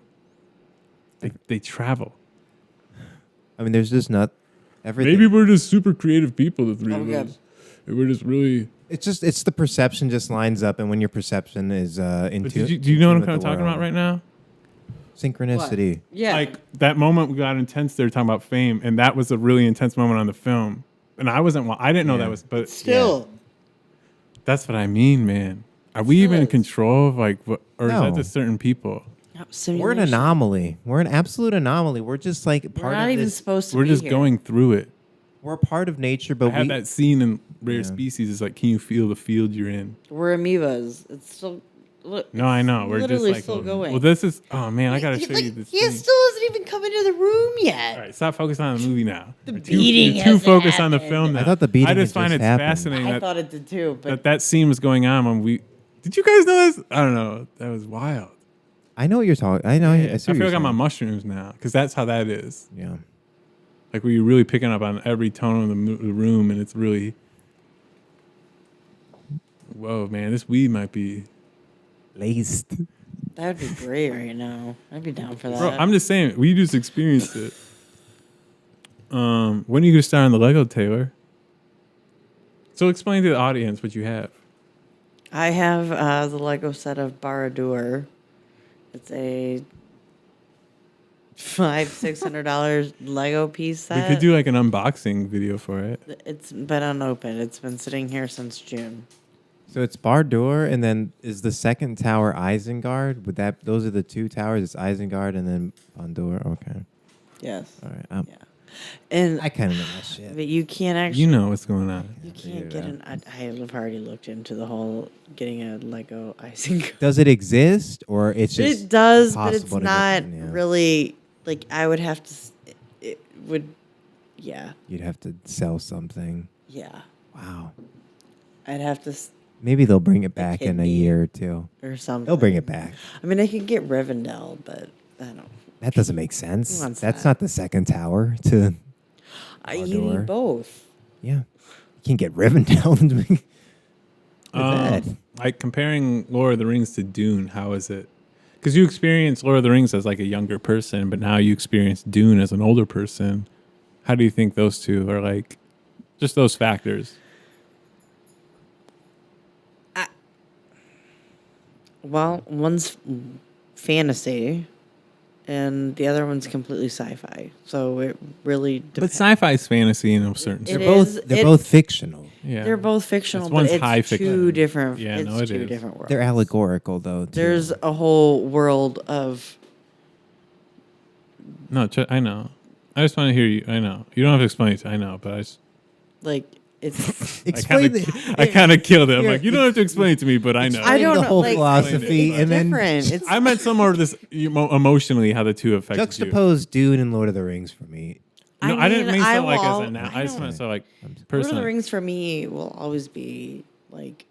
they travel. I mean, there's just not everything. Maybe we're just super creative people, the three Oh, of good. us. And we're just really. It's the perception just lines up, and when your perception is But into. do you know what I'm kind of talking about right now? Synchronicity. What? Yeah. Like that moment we got intense. They were talking about fame, and that was a really intense moment on the film. And I didn't know that was, but Still. that's what I mean, man. Are we even in Yes. control of what, or is No. that just certain people? No, We're an simulation. anomaly. We're an absolute anomaly. We're just like We're part not of even this. supposed to We're be just here. going through it. We're a part of nature, I but had that scene in Rare Yeah. Species. It's like, can you feel the field you're in? We're amoebas. It's still. Look, No, I know. it's We're just literally still going. Well, this is. Oh man, I gotta show you this. He thing. still hasn't even come into the room yet. All right, stop focusing on the movie now. The You're beating you're too hasn't focused on the happened. film now. I thought the beating I had just find just it happened. fascinating I that, thought it did too, but that scene was going on when we. Did you guys know this? I don't know. That was wild. I know what you're talking. I know. I see I what feel you're like I'm on saying. mushrooms now because that's how that is. Yeah. Like where you're really picking up on every tone of the room, and it's really. Whoa, man! This weed might be. Laced. that would be great right now. I'd be down for that. Bro, I'm just saying, we just experienced it. When are you gonna start on the Lego, Taylor? So explain to the audience what you have. I have the Lego set of Baradur. It's a $600 Lego piece set. We could do like an unboxing video for it. It's been unopened. It's been sitting here since June. So it's Bardoor, and then is the second tower Isengard? Would that those are the two towers? It's Isengard and then Bardoor. Okay, Yes. all right. Yeah. And I kind of know that shit. but you can't actually. You know what's going on. You can't get an. I have already looked into the whole getting a Lego icing. Does it exist, or it's just It does, but it's impossible to not get- yeah. really like I would have to. It would, yeah, You'd have to sell something. yeah. Wow. I'd have to Maybe they'll bring it back in a kidney. year or two. or something. They'll bring it back. I mean, I could get Rivendell, but I don't. That doesn't make sense. wants That's that? not the second tower to. You Mordor. need both. Yeah. You can't get Rivendell. With that. Like comparing Lord of the Rings to Dune, how is it? Because you experienced Lord of the Rings as like a younger person, but now you experience Dune as an older person. How do you think those two are like? Just those factors. Well, one's fantasy, and the other one's completely sci-fi. So it really But depends. sci-fi is fantasy in a certain It sense. They're both. is- They're it- both fictional. Yeah, They're both fictional, One's but it's high two fiction. different. Yeah, it's no, it two is. different worlds. They're allegorical, though. Too. There's a whole world of No, I know. I just want to hear you. I know you don't have to explain it. I know, but I just. like it's. Explain I kind of killed it. I'm Here, like, you don't have to explain it to me, but I know. I don't the know, whole like, philosophy, it's and then different. It's I meant some more of this emotionally how the two affect you. juxtapose Dune and Lord of the Rings for me. No, I didn't mean, mean I so like will- as a now. I just meant so like Lord of the personally. Rings for me will always be like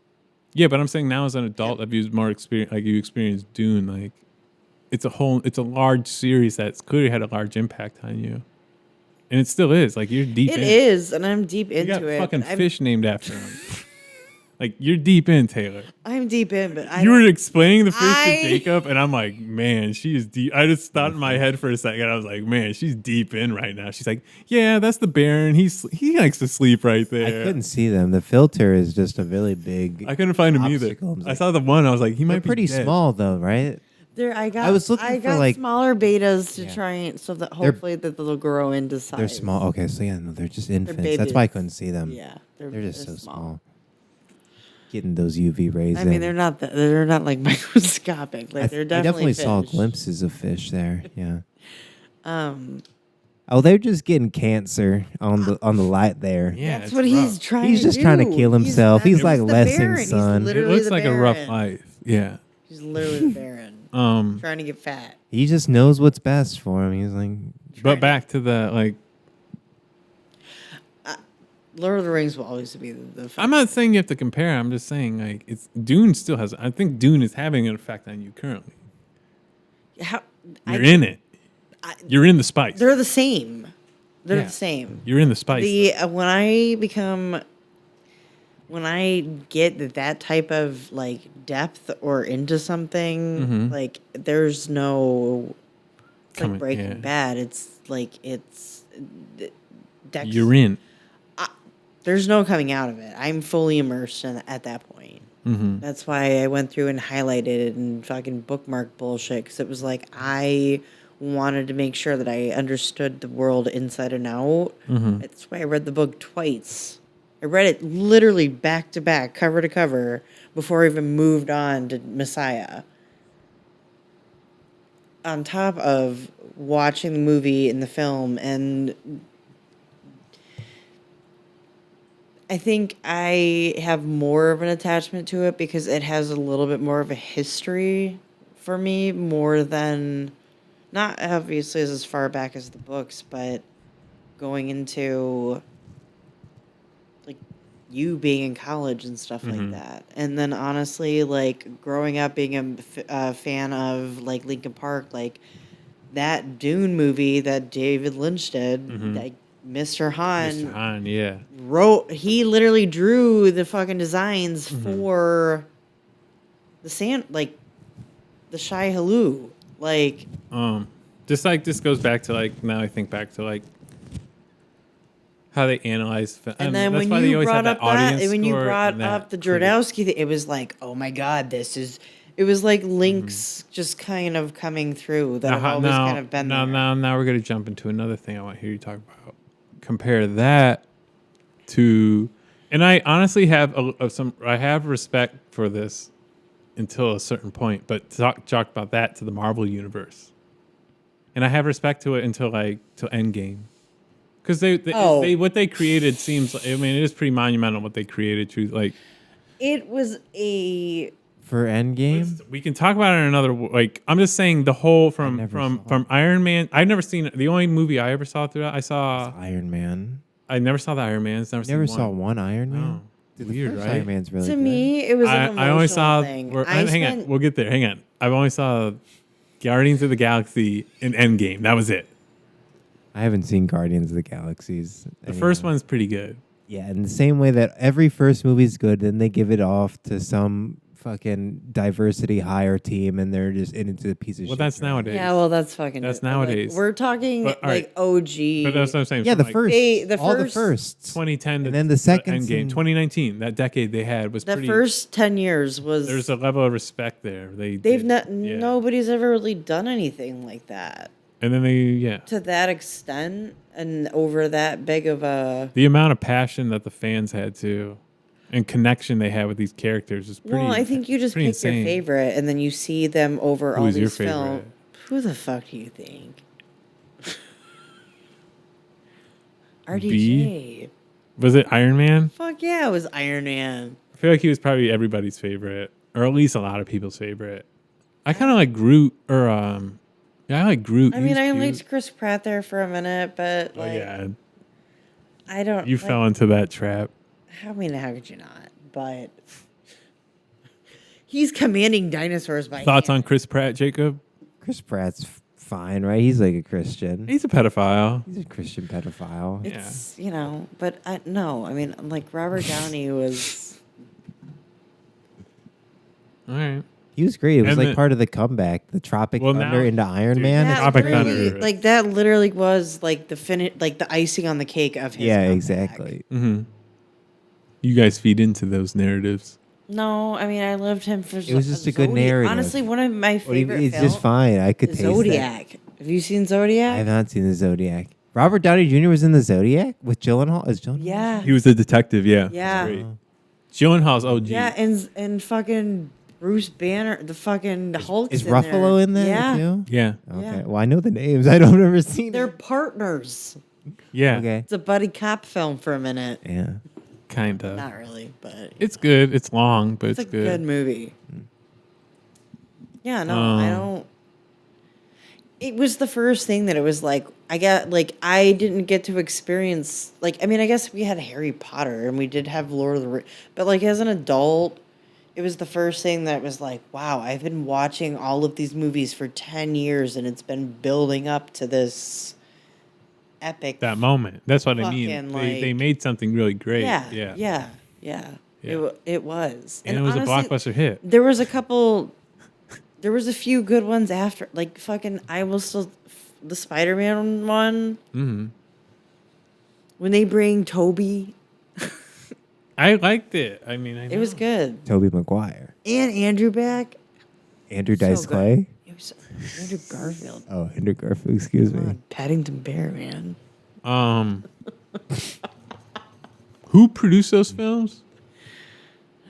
Yeah, but I'm saying now as an adult, I've used more experience. Like you experienced Dune, like it's a large series that's clearly had a large impact on you, and it still is. Like you're deep. it in. is, and I'm deep You into got it. fucking but fish named after him. Like you're deep in, Taylor. I'm deep in, but I You were don't- explaining the fish I- to Jacob, and I'm like, man, she is deep. I just thought in my head for a second. I was like, man, she's deep in right now. She's like, yeah, that's the Baron. He likes to sleep right there. I couldn't see them. The filter is just a really big. I couldn't find him either. obstacle. I saw the one. I was like, he They're might be pretty dead. small, though, right? There, I was looking for, got like- smaller betas to Yeah. try and so that hopefully that they'll grow into size. They're small. Okay, so yeah, no, they're just infants. That's why I babies. couldn't see them. Yeah, They're just so small. Getting those UV rays. I mean, in. they're not like microscopic. Like they're I definitely saw fish. glimpses of fish there. Yeah. Um, Oh, they're just getting cancer on the light there. Yeah, that's it's what he's rough. trying. He's to just trying to do. kill himself. He's the like Lessing's Baron. He's son. It It literally looks the like a rough Baron. life. Yeah. He's literally the Baron, trying to get fat. He just knows what's best for him. He's like, But back to the like. Lord of the Rings will always be the I'm not saying you have to compare. I'm just saying like it's Dune still has. I think Dune is having an effect on you currently. How, You're in it. You're in the spice. They're the same. They're Yeah. the same. You're in the spice. When I get that type of like depth or into something, like there's no it's Coming- like Breaking yeah. Bad. It's like it's You're in. there's no coming out of it. I'm fully immersed at that point. That's why I went through and highlighted it and fucking bookmarked bullshit because it was like I wanted to make sure that I understood the world inside and out. That's why I read the book twice. I read it literally back to back, cover to cover, before I even moved on to Messiah. On top of watching the movie and the film, and I think I have more of an attachment to it because it has a little bit more of a history for me, more than, not obviously as far back as the books, but going into like you being in college and stuff like that. And then honestly, like growing up being a fan of like Linkin Park, like that Dune movie that David Lynch did, like Mr. Han Mr. Han, yeah. he literally drew the fucking designs for the like the Shai Halou. Like Just like this goes back to like now I think back to like how they analyze film. and then that's when why they you always have brought up audience when you score brought and that up the critic. Jordowski, it was like, oh my god, it was like links just kind of coming through that have always kind of been there. Now we're gonna jump into another thing I want to hear you talk about. Compare that to, And I honestly have I have respect for this until a certain point, but talk about that to the Marvel universe. And I have respect to it until till Endgame. Because they what they created seems like, I mean, it is pretty monumental what they created. Like, it was a For Endgame? we can talk about it in another. Like, I'm just saying the whole from Iron Man. I've never seen the only movie I ever saw through that. I saw Iron Man. I never saw the Iron Man. Never saw one Iron Man? Oh, Dude, weird, the first right? Iron Man's really to good. me, it was an emotional I only saw. thing. Hang on, we'll get there. Hang on. I've only saw Guardians of the Galaxy and Endgame. That was it. I haven't seen Guardians of the Galaxies. The first one's pretty good. Yeah, in the same way that every first movie's good, then they give it off to some fucking diversity hire team, and they're just into a piece of shit. Well, that's nowadays. Yeah, well, that's fucking. That's but, nowadays. Like, we're talking But, all right. OG. But that's what I'm saying. Yeah, from the first. All the firsts. 2010 And then the seconds Endgame. and- 2019. That decade they had was the pretty. first 10 years was. There's a level of respect there. Nobody's ever really done anything like that And then to that extent and over that big of a. the amount of passion that the fans had too, and connection they had with these characters is pretty. Well, I think you just pretty pick your insane. favorite, and then you see them over all Who's your these films. favorite? Who the fuck do you think? RDJ. B? Was it Iron Man? Fuck yeah, it was Iron Man. I feel like he was probably everybody's favorite, or at least a lot of people's favorite. I kind of like Groot, or yeah, I like Groot. I He mean, was I cute. liked Chris Pratt there for a minute, but Oh like, yeah, I don't. you like, fell into that trap. I mean, how could you not? But he's commanding dinosaurs by Thoughts hand. on Chris Pratt, Jacob? Chris Pratt's fine, right? He's like a Christian. He's a pedophile. He's a Christian pedophile. It's but no. I mean, like Robert Downey was. All right. He was great. It was And like the- part of the comeback, the Tropic Well, Thunder now- into Iron dude, Man. that- It's Tropic great. Thunder. Like that literally was like the icing on the cake of his. Yeah, comeback. exactly. Mm-hmm. You guys feed into those narratives. No, I mean I loved him for. It was just a good narrative. Honestly, one of my But he- favorite it's films. just fine. I could taste that. Zodiac. Have you seen I Zodiac? have not seen the Zodiac. Robert Downey Jr. was in the Zodiac with Gyllenhaal. Is Gyllenhaal? Yeah. He was the detective. Yeah. Yeah. Great. Gyllenhaal's OG. Yeah, and fucking Bruce Banner, the fucking Hulk. Is Ruffalo in there Yeah. too? Yeah. Okay. Yeah. Well, I know the names. I don't ever seen They're it. partners. Yeah. Okay. It's a buddy cop film for a minute. Yeah. Kind of. Not really, but It's good. It's long, but it's it's a good movie. Yeah, no, I don't. It was the first thing that it was like I didn't get to experience I mean I guess we had Harry Potter and we did have Lord of the Rings, but like as an adult, it was the first thing that was like, wow, I've been watching all of these movies for 10 years and it's been building up to this epic. that moment. That's what I mean. Fucking, They like- made something really great. Yeah, Yeah. yeah, yeah. Yeah. It was, And it was honestly, a blockbuster hit. There was a couple. There was a few good ones after, like fucking. I will still the Spider-Man one Mm-hmm. when they bring Toby. I liked it. I mean, I It was know. good, Tobey Maguire. and Andrew back. Andrew So Dice good. Clay. It was Andrew Garfield. Oh, Andrew Garfield. Excuse Come me. on, Paddington Bear, man. Who produced those films?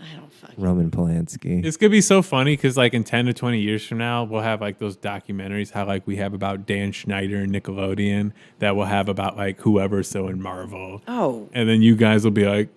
I don't fucking. Roman Polanski. It's gonna be so funny because like in 10 to 20 years from now, we'll have like those documentaries how like we have about Dan Schneider and Nickelodeon that we'll have about like whoever's so in Marvel. Oh, And then you guys will be like,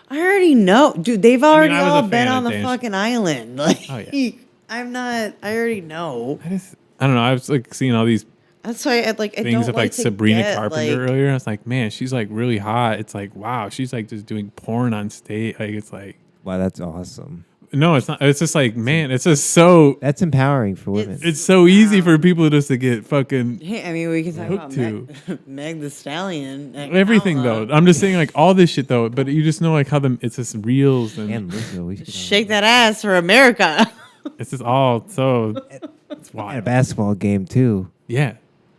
I already know, dude. They've already I was a all fan been of on the Dan fucking island. Like, Oh, yeah. I'm not. I already know. I don't know. I was like seeing all these That's why I like. I things don't of like to Sabrina get, Carpenter like- earlier. I was like, man, she's like really hot. It's like, wow, she's like just doing porn on stage. Like it's like, Wow, that's awesome. no, it's not. It's just like, man, it's just so. That's empowering for women. It's so easy for people just to get fucking Hey, I mean, we can talk Hooked about to. Meg the Stallion. everything Kamala. though. I'm just saying like all this shit though, but you just know like how it's just reels and And Lizzo, we should Shake that ass for America. it's just all so it's And a wild. basketball game too. Yeah.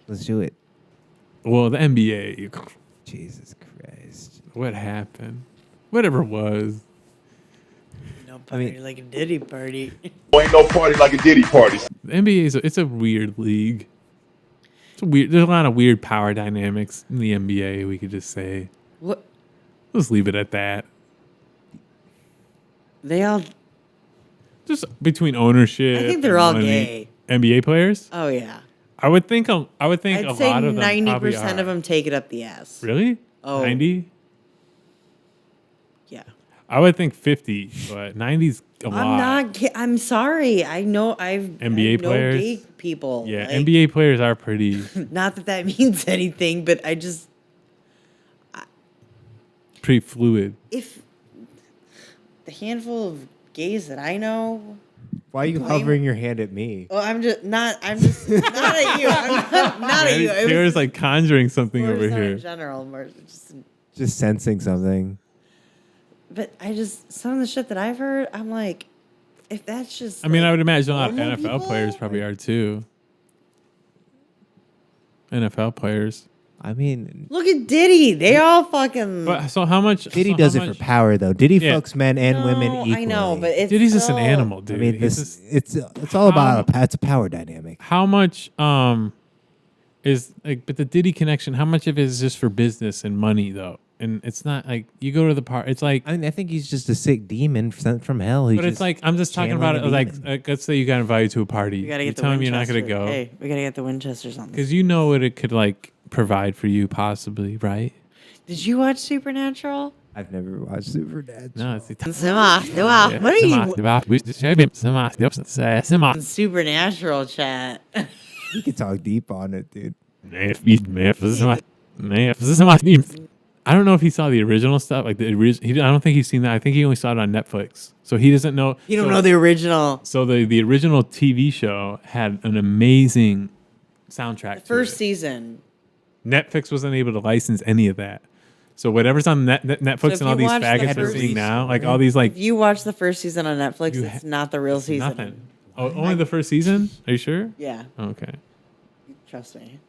Let's do it. Well, the NBA, Jesus Christ. what happened? Whatever it was. No party like a Diddy party. Ain't no party like a Diddy party. The NBA is it's a weird league. It's a weird. There's a lot of weird power dynamics in the NBA. We could just say. What? Let's leave it at that. They all. Just between ownership. I think they're and all money. gay. NBA players. Oh yeah. I would think a I'd say lot of them 90% of them take it up the ass. Really? Oh. 90? Yeah. I would think 50, but 90's a lot. I'm not. I'm sorry. I know. NBA I know players? gay people. Yeah, Like, NBA players are pretty Not that means anything, but I just fluid. if the handful of gays that I know. Why are you hovering your hand at me? Well, I'm just not at you. I'm not at you. It Taylor's was like conjuring something more over so here. in general, more just. Just sensing something. But some of the shit that I've heard, I'm like, if that's just. I mean, like, I would imagine a lot of normal NFL people, players probably are too. NFL players. I mean, Look at Diddy. They all fucking. But so how much? Diddy so does how it much- for power, though. Diddy Yeah. fucks men and women No, equally. I know, but it's Diddy's just an still- animal, dude. I mean, He's this just- it's all about it's a power dynamic. how much is like, but the Diddy connection, how much of it is just for business and money though? And it's not like you go to the part. It's like, I mean, I think he's just a sick demon sent from hell. but it's like I'm just talking about it. channeling a Like, demon. let's say you got invited to a party. We gotta You're get the telling me you're not Winchester. gonna go Hey, we gotta get the Winchesters on this. because you know what it could like provide for you, possibly, right? Did you watch Supernatural? I've never watched Supernatural. No, it's Supernatural chat. You can talk deep on it, dude. I don't know if he saw the original stuff. Like I don't think he's seen that. I think he only saw it on Netflix, so he doesn't know. You don't know the original. So the original TV show had an amazing soundtrack. The first to it. season. Netflix wasn't able to license any of that. So whatever's on Netflix if and all you these watch the faggots are first seeing now, like all these like If you watch the first season on Netflix, You it's not the real season. nothing. Oh, only the first season? Are you sure? Yeah, Oh, okay. trust me.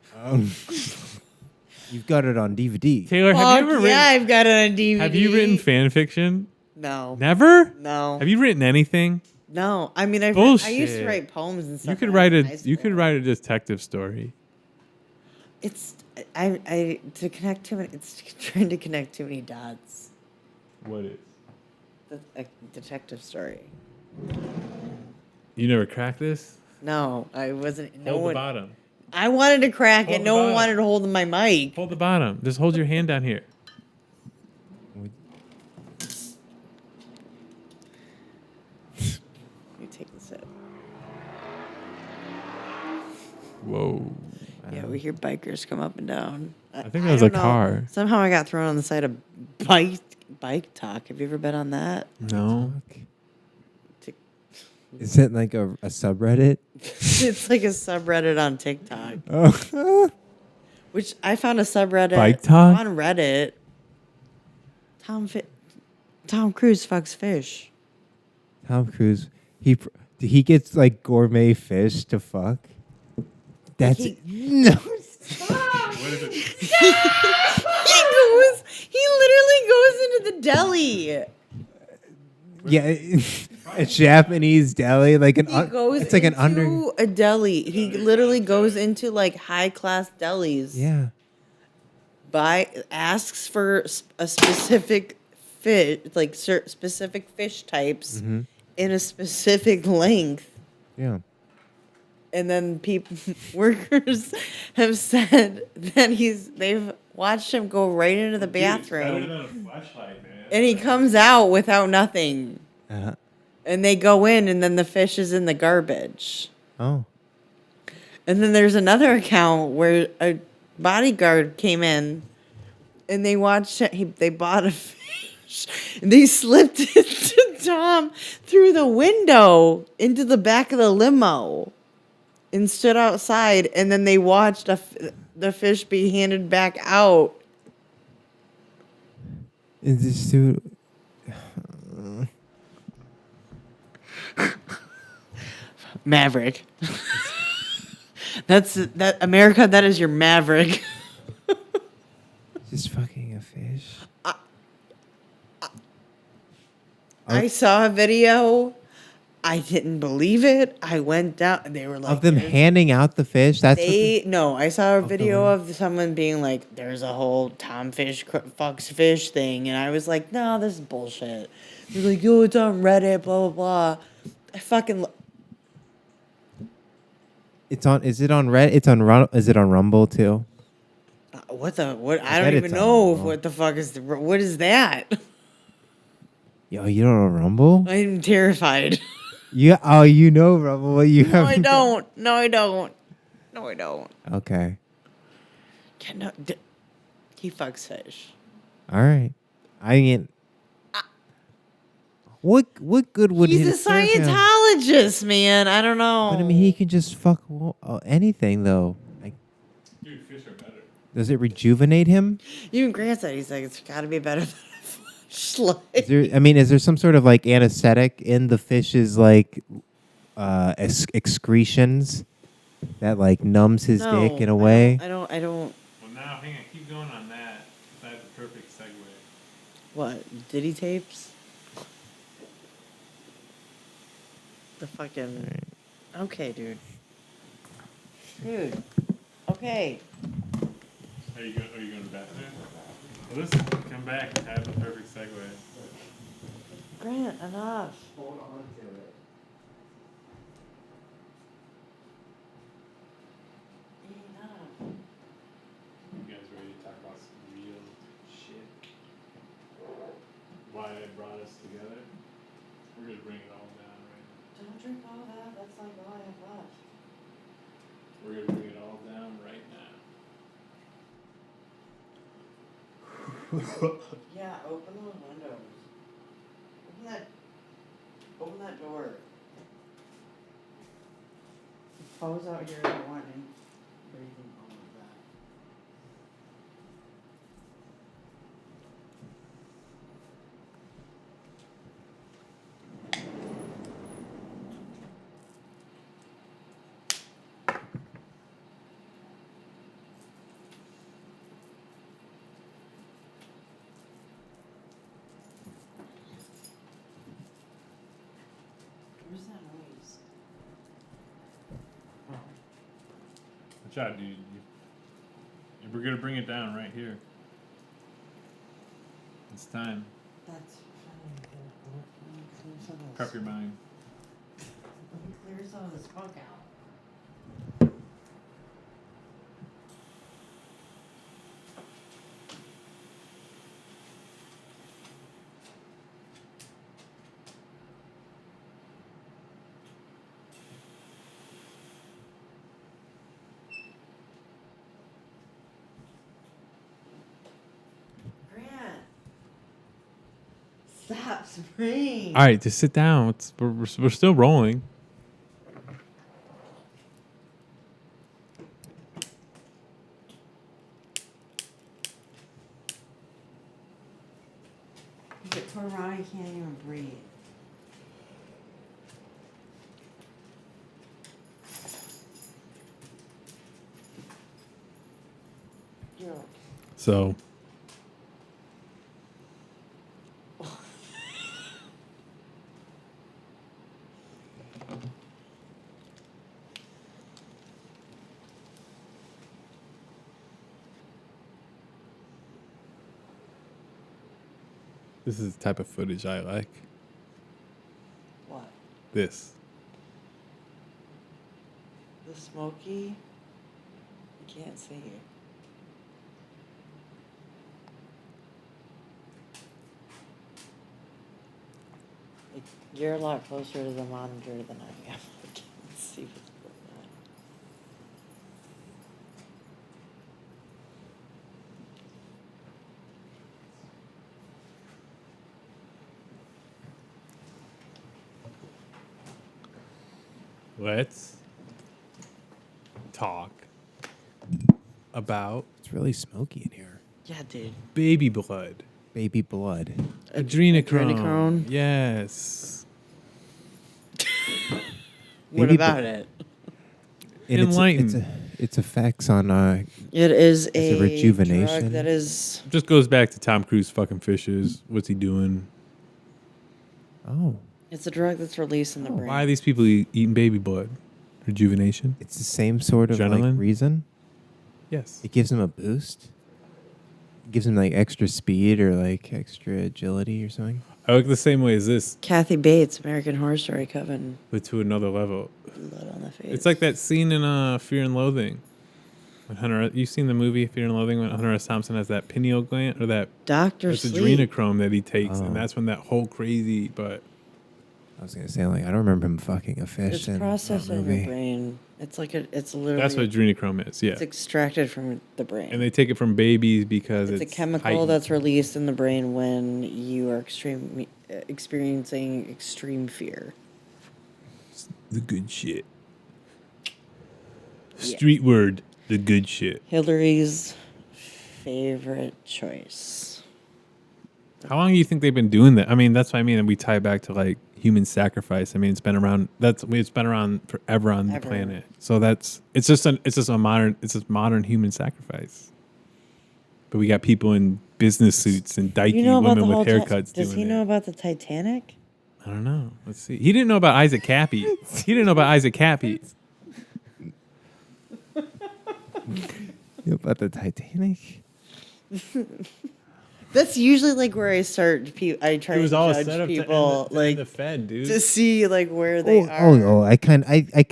You've got it on DVD. Taylor, Fuck, have you ever yeah, I've got it on DVD. have you written fan fiction? No. Never? No. Have you written anything? No. I mean, I used Bullshit. to write poems and stuff. You could when I write was in a high you could school. write a detective story. It's I to connect too many. It's trying to connect too many dots. What is? A detective story. You never cracked this? No, I wasn't. No Hold the one. bottom. I wanted to crack Hold it. the No one bottom. wanted to hold my mic. Hold the bottom. Just hold your hand down here. You take the sip. Whoa. Yeah, we hear bikers come up and down. I think that was a don't know. car. Somehow I got thrown on the side of bike talk. Have you ever been on that? No. Tick- Is it like a subreddit? It's like a subreddit on TikTok, Oh. which I found a subreddit Bike talk? on Reddit. Tom Cruise fucks fish. Tom Cruise. He gets like gourmet fish to fuck. That's He- no. He literally goes into the deli. Yeah, a Japanese deli, like an. He goes It's like an into under. a deli. He literally goes into like high class delis. Yeah. Asks for a specific fish, like specific fish types Mm-hmm. in a specific length. Yeah. And then workers have said that they've watched him go right into the bathroom, and he comes out without nothing. Uh-huh. And they go in, and then the fish is in the garbage. Oh. And then there's another account where a bodyguard came in, and they watched they bought a fish, and they slipped it to Tom through the window into the back of the limo, and stood outside, and then they watched the fish be handed back out. Is this dude? Maverick. That's America. That is your Maverick. Just fucking a fish. I saw a video I didn't believe it. I went down. And they were like, Of them "There's-" handing out the fish. That's what No, I saw a video one? of someone being like, "There's a whole Tom Fish fucks fish thing," and I was like, "No, this is bullshit." They're like, "Yo, it's on Reddit, blah blah blah." I fucking. it's on. Is it on Red? It's on. Is it on Rumble too? What the what? I bet don't it's even on know Rumble. what the fuck is what is that? Yo, you don't know Rumble? I'm terrified. Yeah. Oh, you know Rumble. But you No, have. I don't. No, I don't. No, I don't. Okay. He fucks fish. All right. I mean, what good would He's it a serve him? Scientologist, man. I don't know. But I mean, he can just fuck anything though. Like, Dude, fish are better. does it rejuvenate him? Even Grant said he's like, it's got to be better than a flashlight. Is there some sort of like anesthetic in the fish's like excretions that like numbs his dick in a way? I don't. Well, now, hang on. Keep going on that. That's a perfect segue. What? Diddy tapes? The fucking. Okay, dude. Dude. Okay. Are you going to the bathroom? Well, listen, come back and have the perfect segue. Grant, enough. Hold on to it. Enough. You guys ready to talk about some real shit? Why it brought us together? We're going to bring it all down right now. Don't drink all that. That's like all I have left. We're going to bring it all down right now. Yeah, open those windows. Open that door. Pose out here if you want any breathing all of that. Where's that noise? Watch out, dude. We're going to bring it down right here. It's time. That's fine. Prep your mind. Let me clear some of this funk out. Grant. Stop spraying. All right, just sit down. We're still rolling. You get turned around, you can't even breathe. Yo. So, this is the type of footage I like. What? This. The smoky? I can't see you. Like, you're a lot closer to the monitor than I am. I can't see what's going on. Let's talk about It's really smoky in here. Yeah, dude. baby blood. Baby blood. Adrenochrome. Adrenochrome? Yes. What Baby about it? And Enlighten. Its effects on It is a a rejuvenation? drug that is. Just goes back to Tom Cruise fucking fishes. What's he doing? oh It's a drug that's released in the brain. Why are these people eating baby blood? Rejuvenation? It's the same sort of Adrenaline? like reason. Yes. It gives them a boost. It gives them like extra speed or like extra agility or something. I look the same way as this, Kathy Bates, American Horror Story, Coven, but to another level. blood on the face. It's like that scene in Fear and Loathing. When Hunter, you've seen the movie Fear and Loathing when Hunter S. Thompson has that pineal gland or that Doctor it's Sleep. adrenochrome that he takes, Oh. and that's when that whole crazy. But I was gonna say like I don't remember him fucking a fish It's in processed that in movie. your brain. It's like it's literally. that's what adrenochrome is. Yeah, It's extracted from the brain. and they take it from babies because it's a chemical heightened. that's released in the brain when you are experiencing extreme fear. the good shit. Yeah. Street word, the good shit. Hillary's favorite choice. How long do you think they've been doing that? I mean, that's what I mean. And we tie it back to like human sacrifice. I mean, it's been around. It's been around forever on the Ever. planet. So it's just a modern human sacrifice. But we got people in business suits and dykey You know about the women whole with haircuts Does doing he know it. about the Titanic? I don't know. Let's see. He didn't know about Isaac Cappy. He didn't know about Isaac Cappy. You know about the Titanic? That's usually like where I start. I try to judge people like the Fed, dude. to see like where they are. Oh!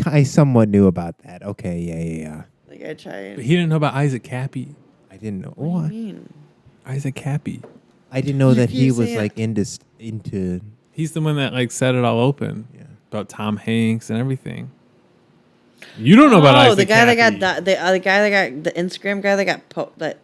I somewhat knew about that. Okay, yeah. Like I try. And, But he didn't know about Isaac Cappy. I didn't know. what do you mean? Isaac Cappy. I didn't know You that he keep was saying- like into. He's the one that like set it all open. Yeah. About Tom Hanks and everything. You don't know about Isaac the guy Cappy. that got the guy that got the Instagram guy that got that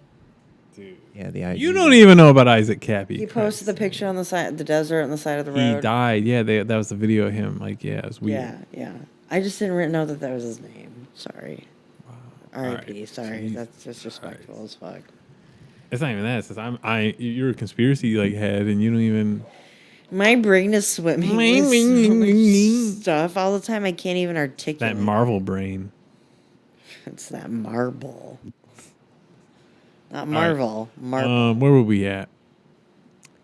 Dude. Yeah, the You don't even know about Isaac Cappy. he posted the picture on the side, the desert on the side of the He road. died. Yeah, that was the video of him. Like, yeah, it was weird. Yeah. I just didn't know that was his name. Sorry. R.I.P. Alright, Sorry, Jesus that's disrespectful as fuck. It's not even that. It's just you're a conspiracy like head, and you don't even. My brain is swimming with so much stuff all the time. I can't even articulate. That Marvel brain. It's that marble. Not Marvel. Marble. Where were we at?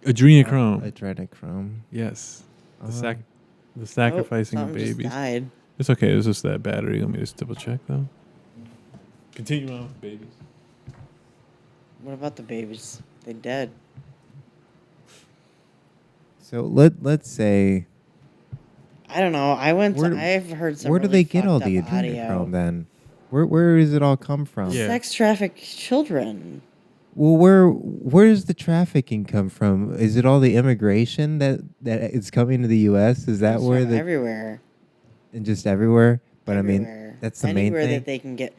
Adrenochrome. Adrenochrome. Yes. The Oh, sacrificing of something just babies. died. It's okay. It's just that battery. Let me just double check though. Continue on with babies. What about the babies? They dead. So let's say I don't know. Where- I've heard some. where do really they get all fucked the up audio. adrenochrome then? Where does it all come from? Yeah. Sex trafficked children. Well, where does the trafficking come from? Is it all the immigration that is coming to the U.S.? Is that It's where from the everywhere? and just everywhere? But I Everywhere. mean, that's the main Anywhere thing. that they can get.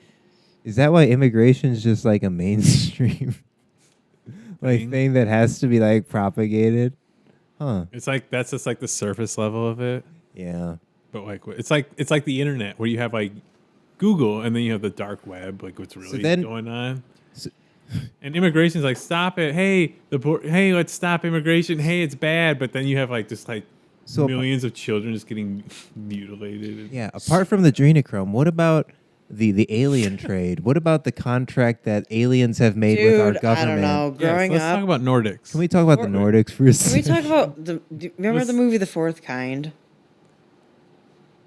Is that why immigration is just like a mainstream Thing? thing that has to be like propagated? Huh? It's like that's just like the surface level of it. Yeah. But like it's like the internet where you have like Google and then you have the dark web, like what's really then- going on. So- And immigration's like, stop it. Hey, hey, let's stop immigration. Hey, it's bad. But then you have like just like So- millions of children just getting mutilated. Yeah. Apart from the adrenochrome, what about the alien trade? What about the contract that aliens have made with our Dude, I government? don't know. Yes, Growing let's up, talk about Nordics. Can we talk about the Nordics for a can we second? talk about remember Let's- the movie The Fourth Kind?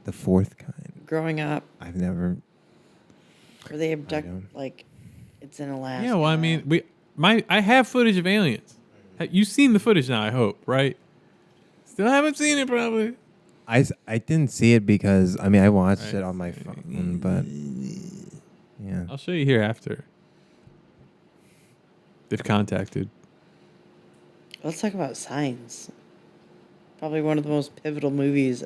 The fourth kind. Growing up, I've never. where they abduct don't. like it's in Alaska. Yeah, well, I mean, I have footage of aliens. You've seen the footage now, I hope, right? Still haven't seen it, probably. I didn't see it because I mean I watched Right. it on my phone, but yeah. I'll show you here after. They've contacted. Let's talk about Signs. Probably one of the most pivotal movies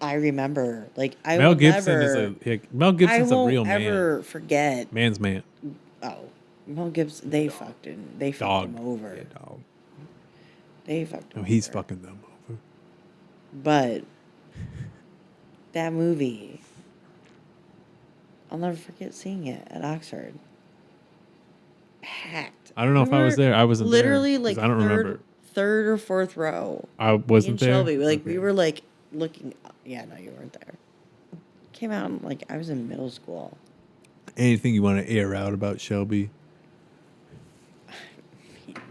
I remember. Like I Mel will Gibson never, Mel I Gibson's a won't real man. ever forget. Man's man. Oh, Mel Gibson. They fucked Dog. him over. Yeah, dog. They fucked him No, he's over. fucking them over. But that movie, I'll never forget seeing it at Oxford. Packed. I don't know if I was there. I wasn't there, literally 'cause like I don't remember. third or fourth row. I Me wasn't and there. Shelby, like we Okay. were like looking. Yeah, no, you weren't there. Came out and, like I was in middle school. Anything you want to air out about Shelby?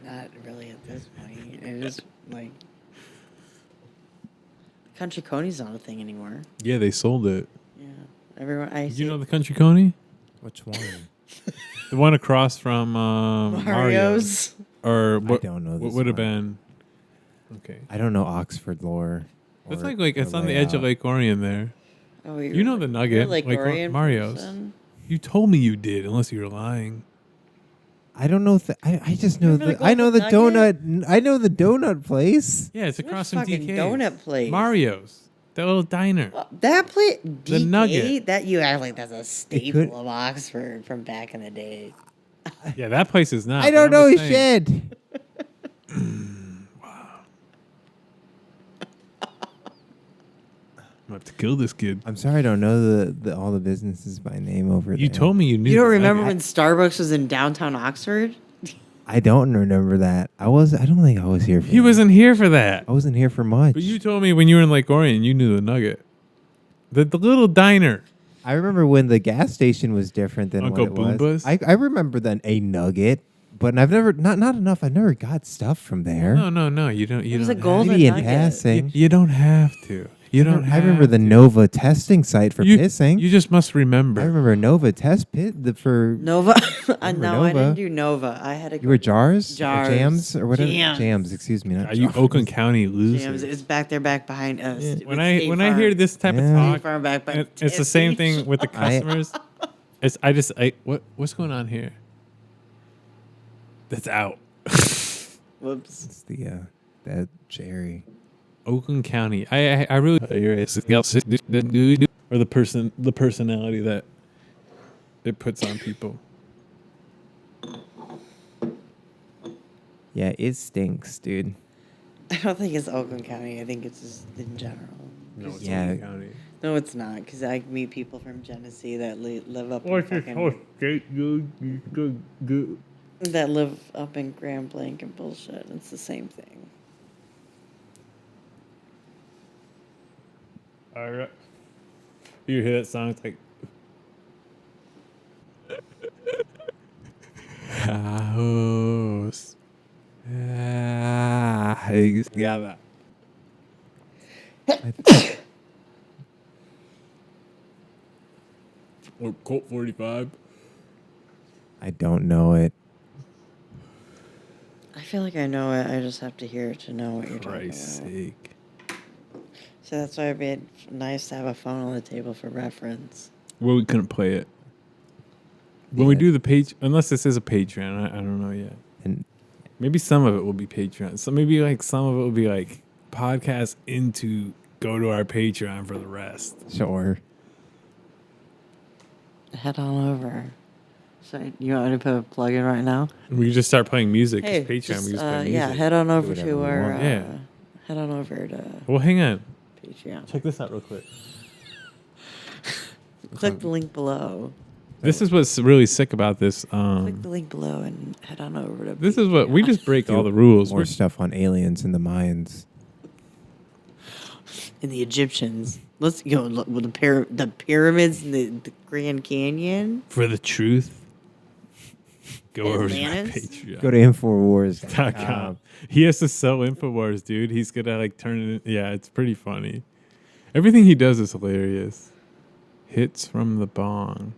Not really at this point. It is like Country Coney's not a thing anymore. Yeah, they sold it. Yeah, everyone. Did you know the Country Coney? Which one? The one across from Mario's. Mario's? Or I what, don't know what this would have one. been? Okay. I don't know Oxford lore. It's or like it's the on the edge of layout. Lake Orion there. Oh, You know the Nugget, Lake like Orion Mario's. person? You told me you did, unless you were lying. I don't know. I just know Remember the I know the Golden Nugget? donut. I know the donut place. Yeah, it's What across from fucking DK. donut place? Mario's, that little diner. That place, DK, Nugget. that you act like that's a staple could- of Oxford from back in the day. Yeah, that place is not. I but don't I'm know just saying. shit. I'm about to kill this kid. I'm sorry, I don't know the all the businesses by name over there. You told me you knew. You don't the remember Nugget. when Starbucks was in downtown Oxford? I don't remember that. I don't think I was here for He that. wasn't here for that. I wasn't here for much. But you told me when you were in Lake Orion, you knew the Nugget. The little diner. I remember when the gas station was different than Uncle what it was. Boomba's? I remember then a Nugget, but I've never not enough. I never got stuff from there. No. You don't. You It was don't a have golden Maybe in nugget. passing. You don't have to. You don't. I remember the have to. Nova testing site for You, pissing. You just must remember. I remember Nova test pit for Nova? No, I Nova? didn't do Nova. I had a you were jars, Jars. Or jams, or whatever. Jams. Excuse me. Not Are you jars. Oakland County Jams. losers? It's back there, back behind us. Yeah. When I hear this type of Yeah. talk, Farm back by it's the same Tennessee. thing with the customers. What's going on here? That's out. Whoops. It's the that Jerry. Oakland County. I really or the personality that it puts on people. Yeah, it stinks, dude. I don't think it's Oakland County. I think it's just in general. No, it's Yeah. Oakland County. No, it's not, because I meet people from Genesee that live up in that live up in Grand Blanc and bullshit. It's the same thing. All right. You hear that song? It's like. House. Yeah. Or Colt 45. I don't know it. I feel like I know it. I just have to hear it to know what you're Christ's talking sake. about. So that's why it'd be nice to have a phone on the table for reference. Well, we couldn't play it. When we do the page, unless this is a Patreon, I don't know yet. And Maybe some of it will be Patreon. So maybe like some of it will be like podcast into go to our Patreon for the rest. sure. Head on over. So you want me to put a plug in right now? We can just start playing music. 'cause Hey, Patreon, just, we just play music. yeah, head on over whatever to we our want. Yeah. head on over to Well, hang on. Patreon. Check this out real quick. Click the link below. This is what's really sick about this. Click the link below and head on over to. This is what we Patreon. just break all the rules. More We're- stuff on aliens and the Mayans. And the Egyptians. Let's go look with the pyramids and the Grand Canyon. for the truth. Go over to my Atlantis? Patreon. Go to Infowars. .com. He has to sell Infowars, dude. He's gonna like turn it. Yeah, it's pretty funny. Everything he does is hilarious. Hits from the bong.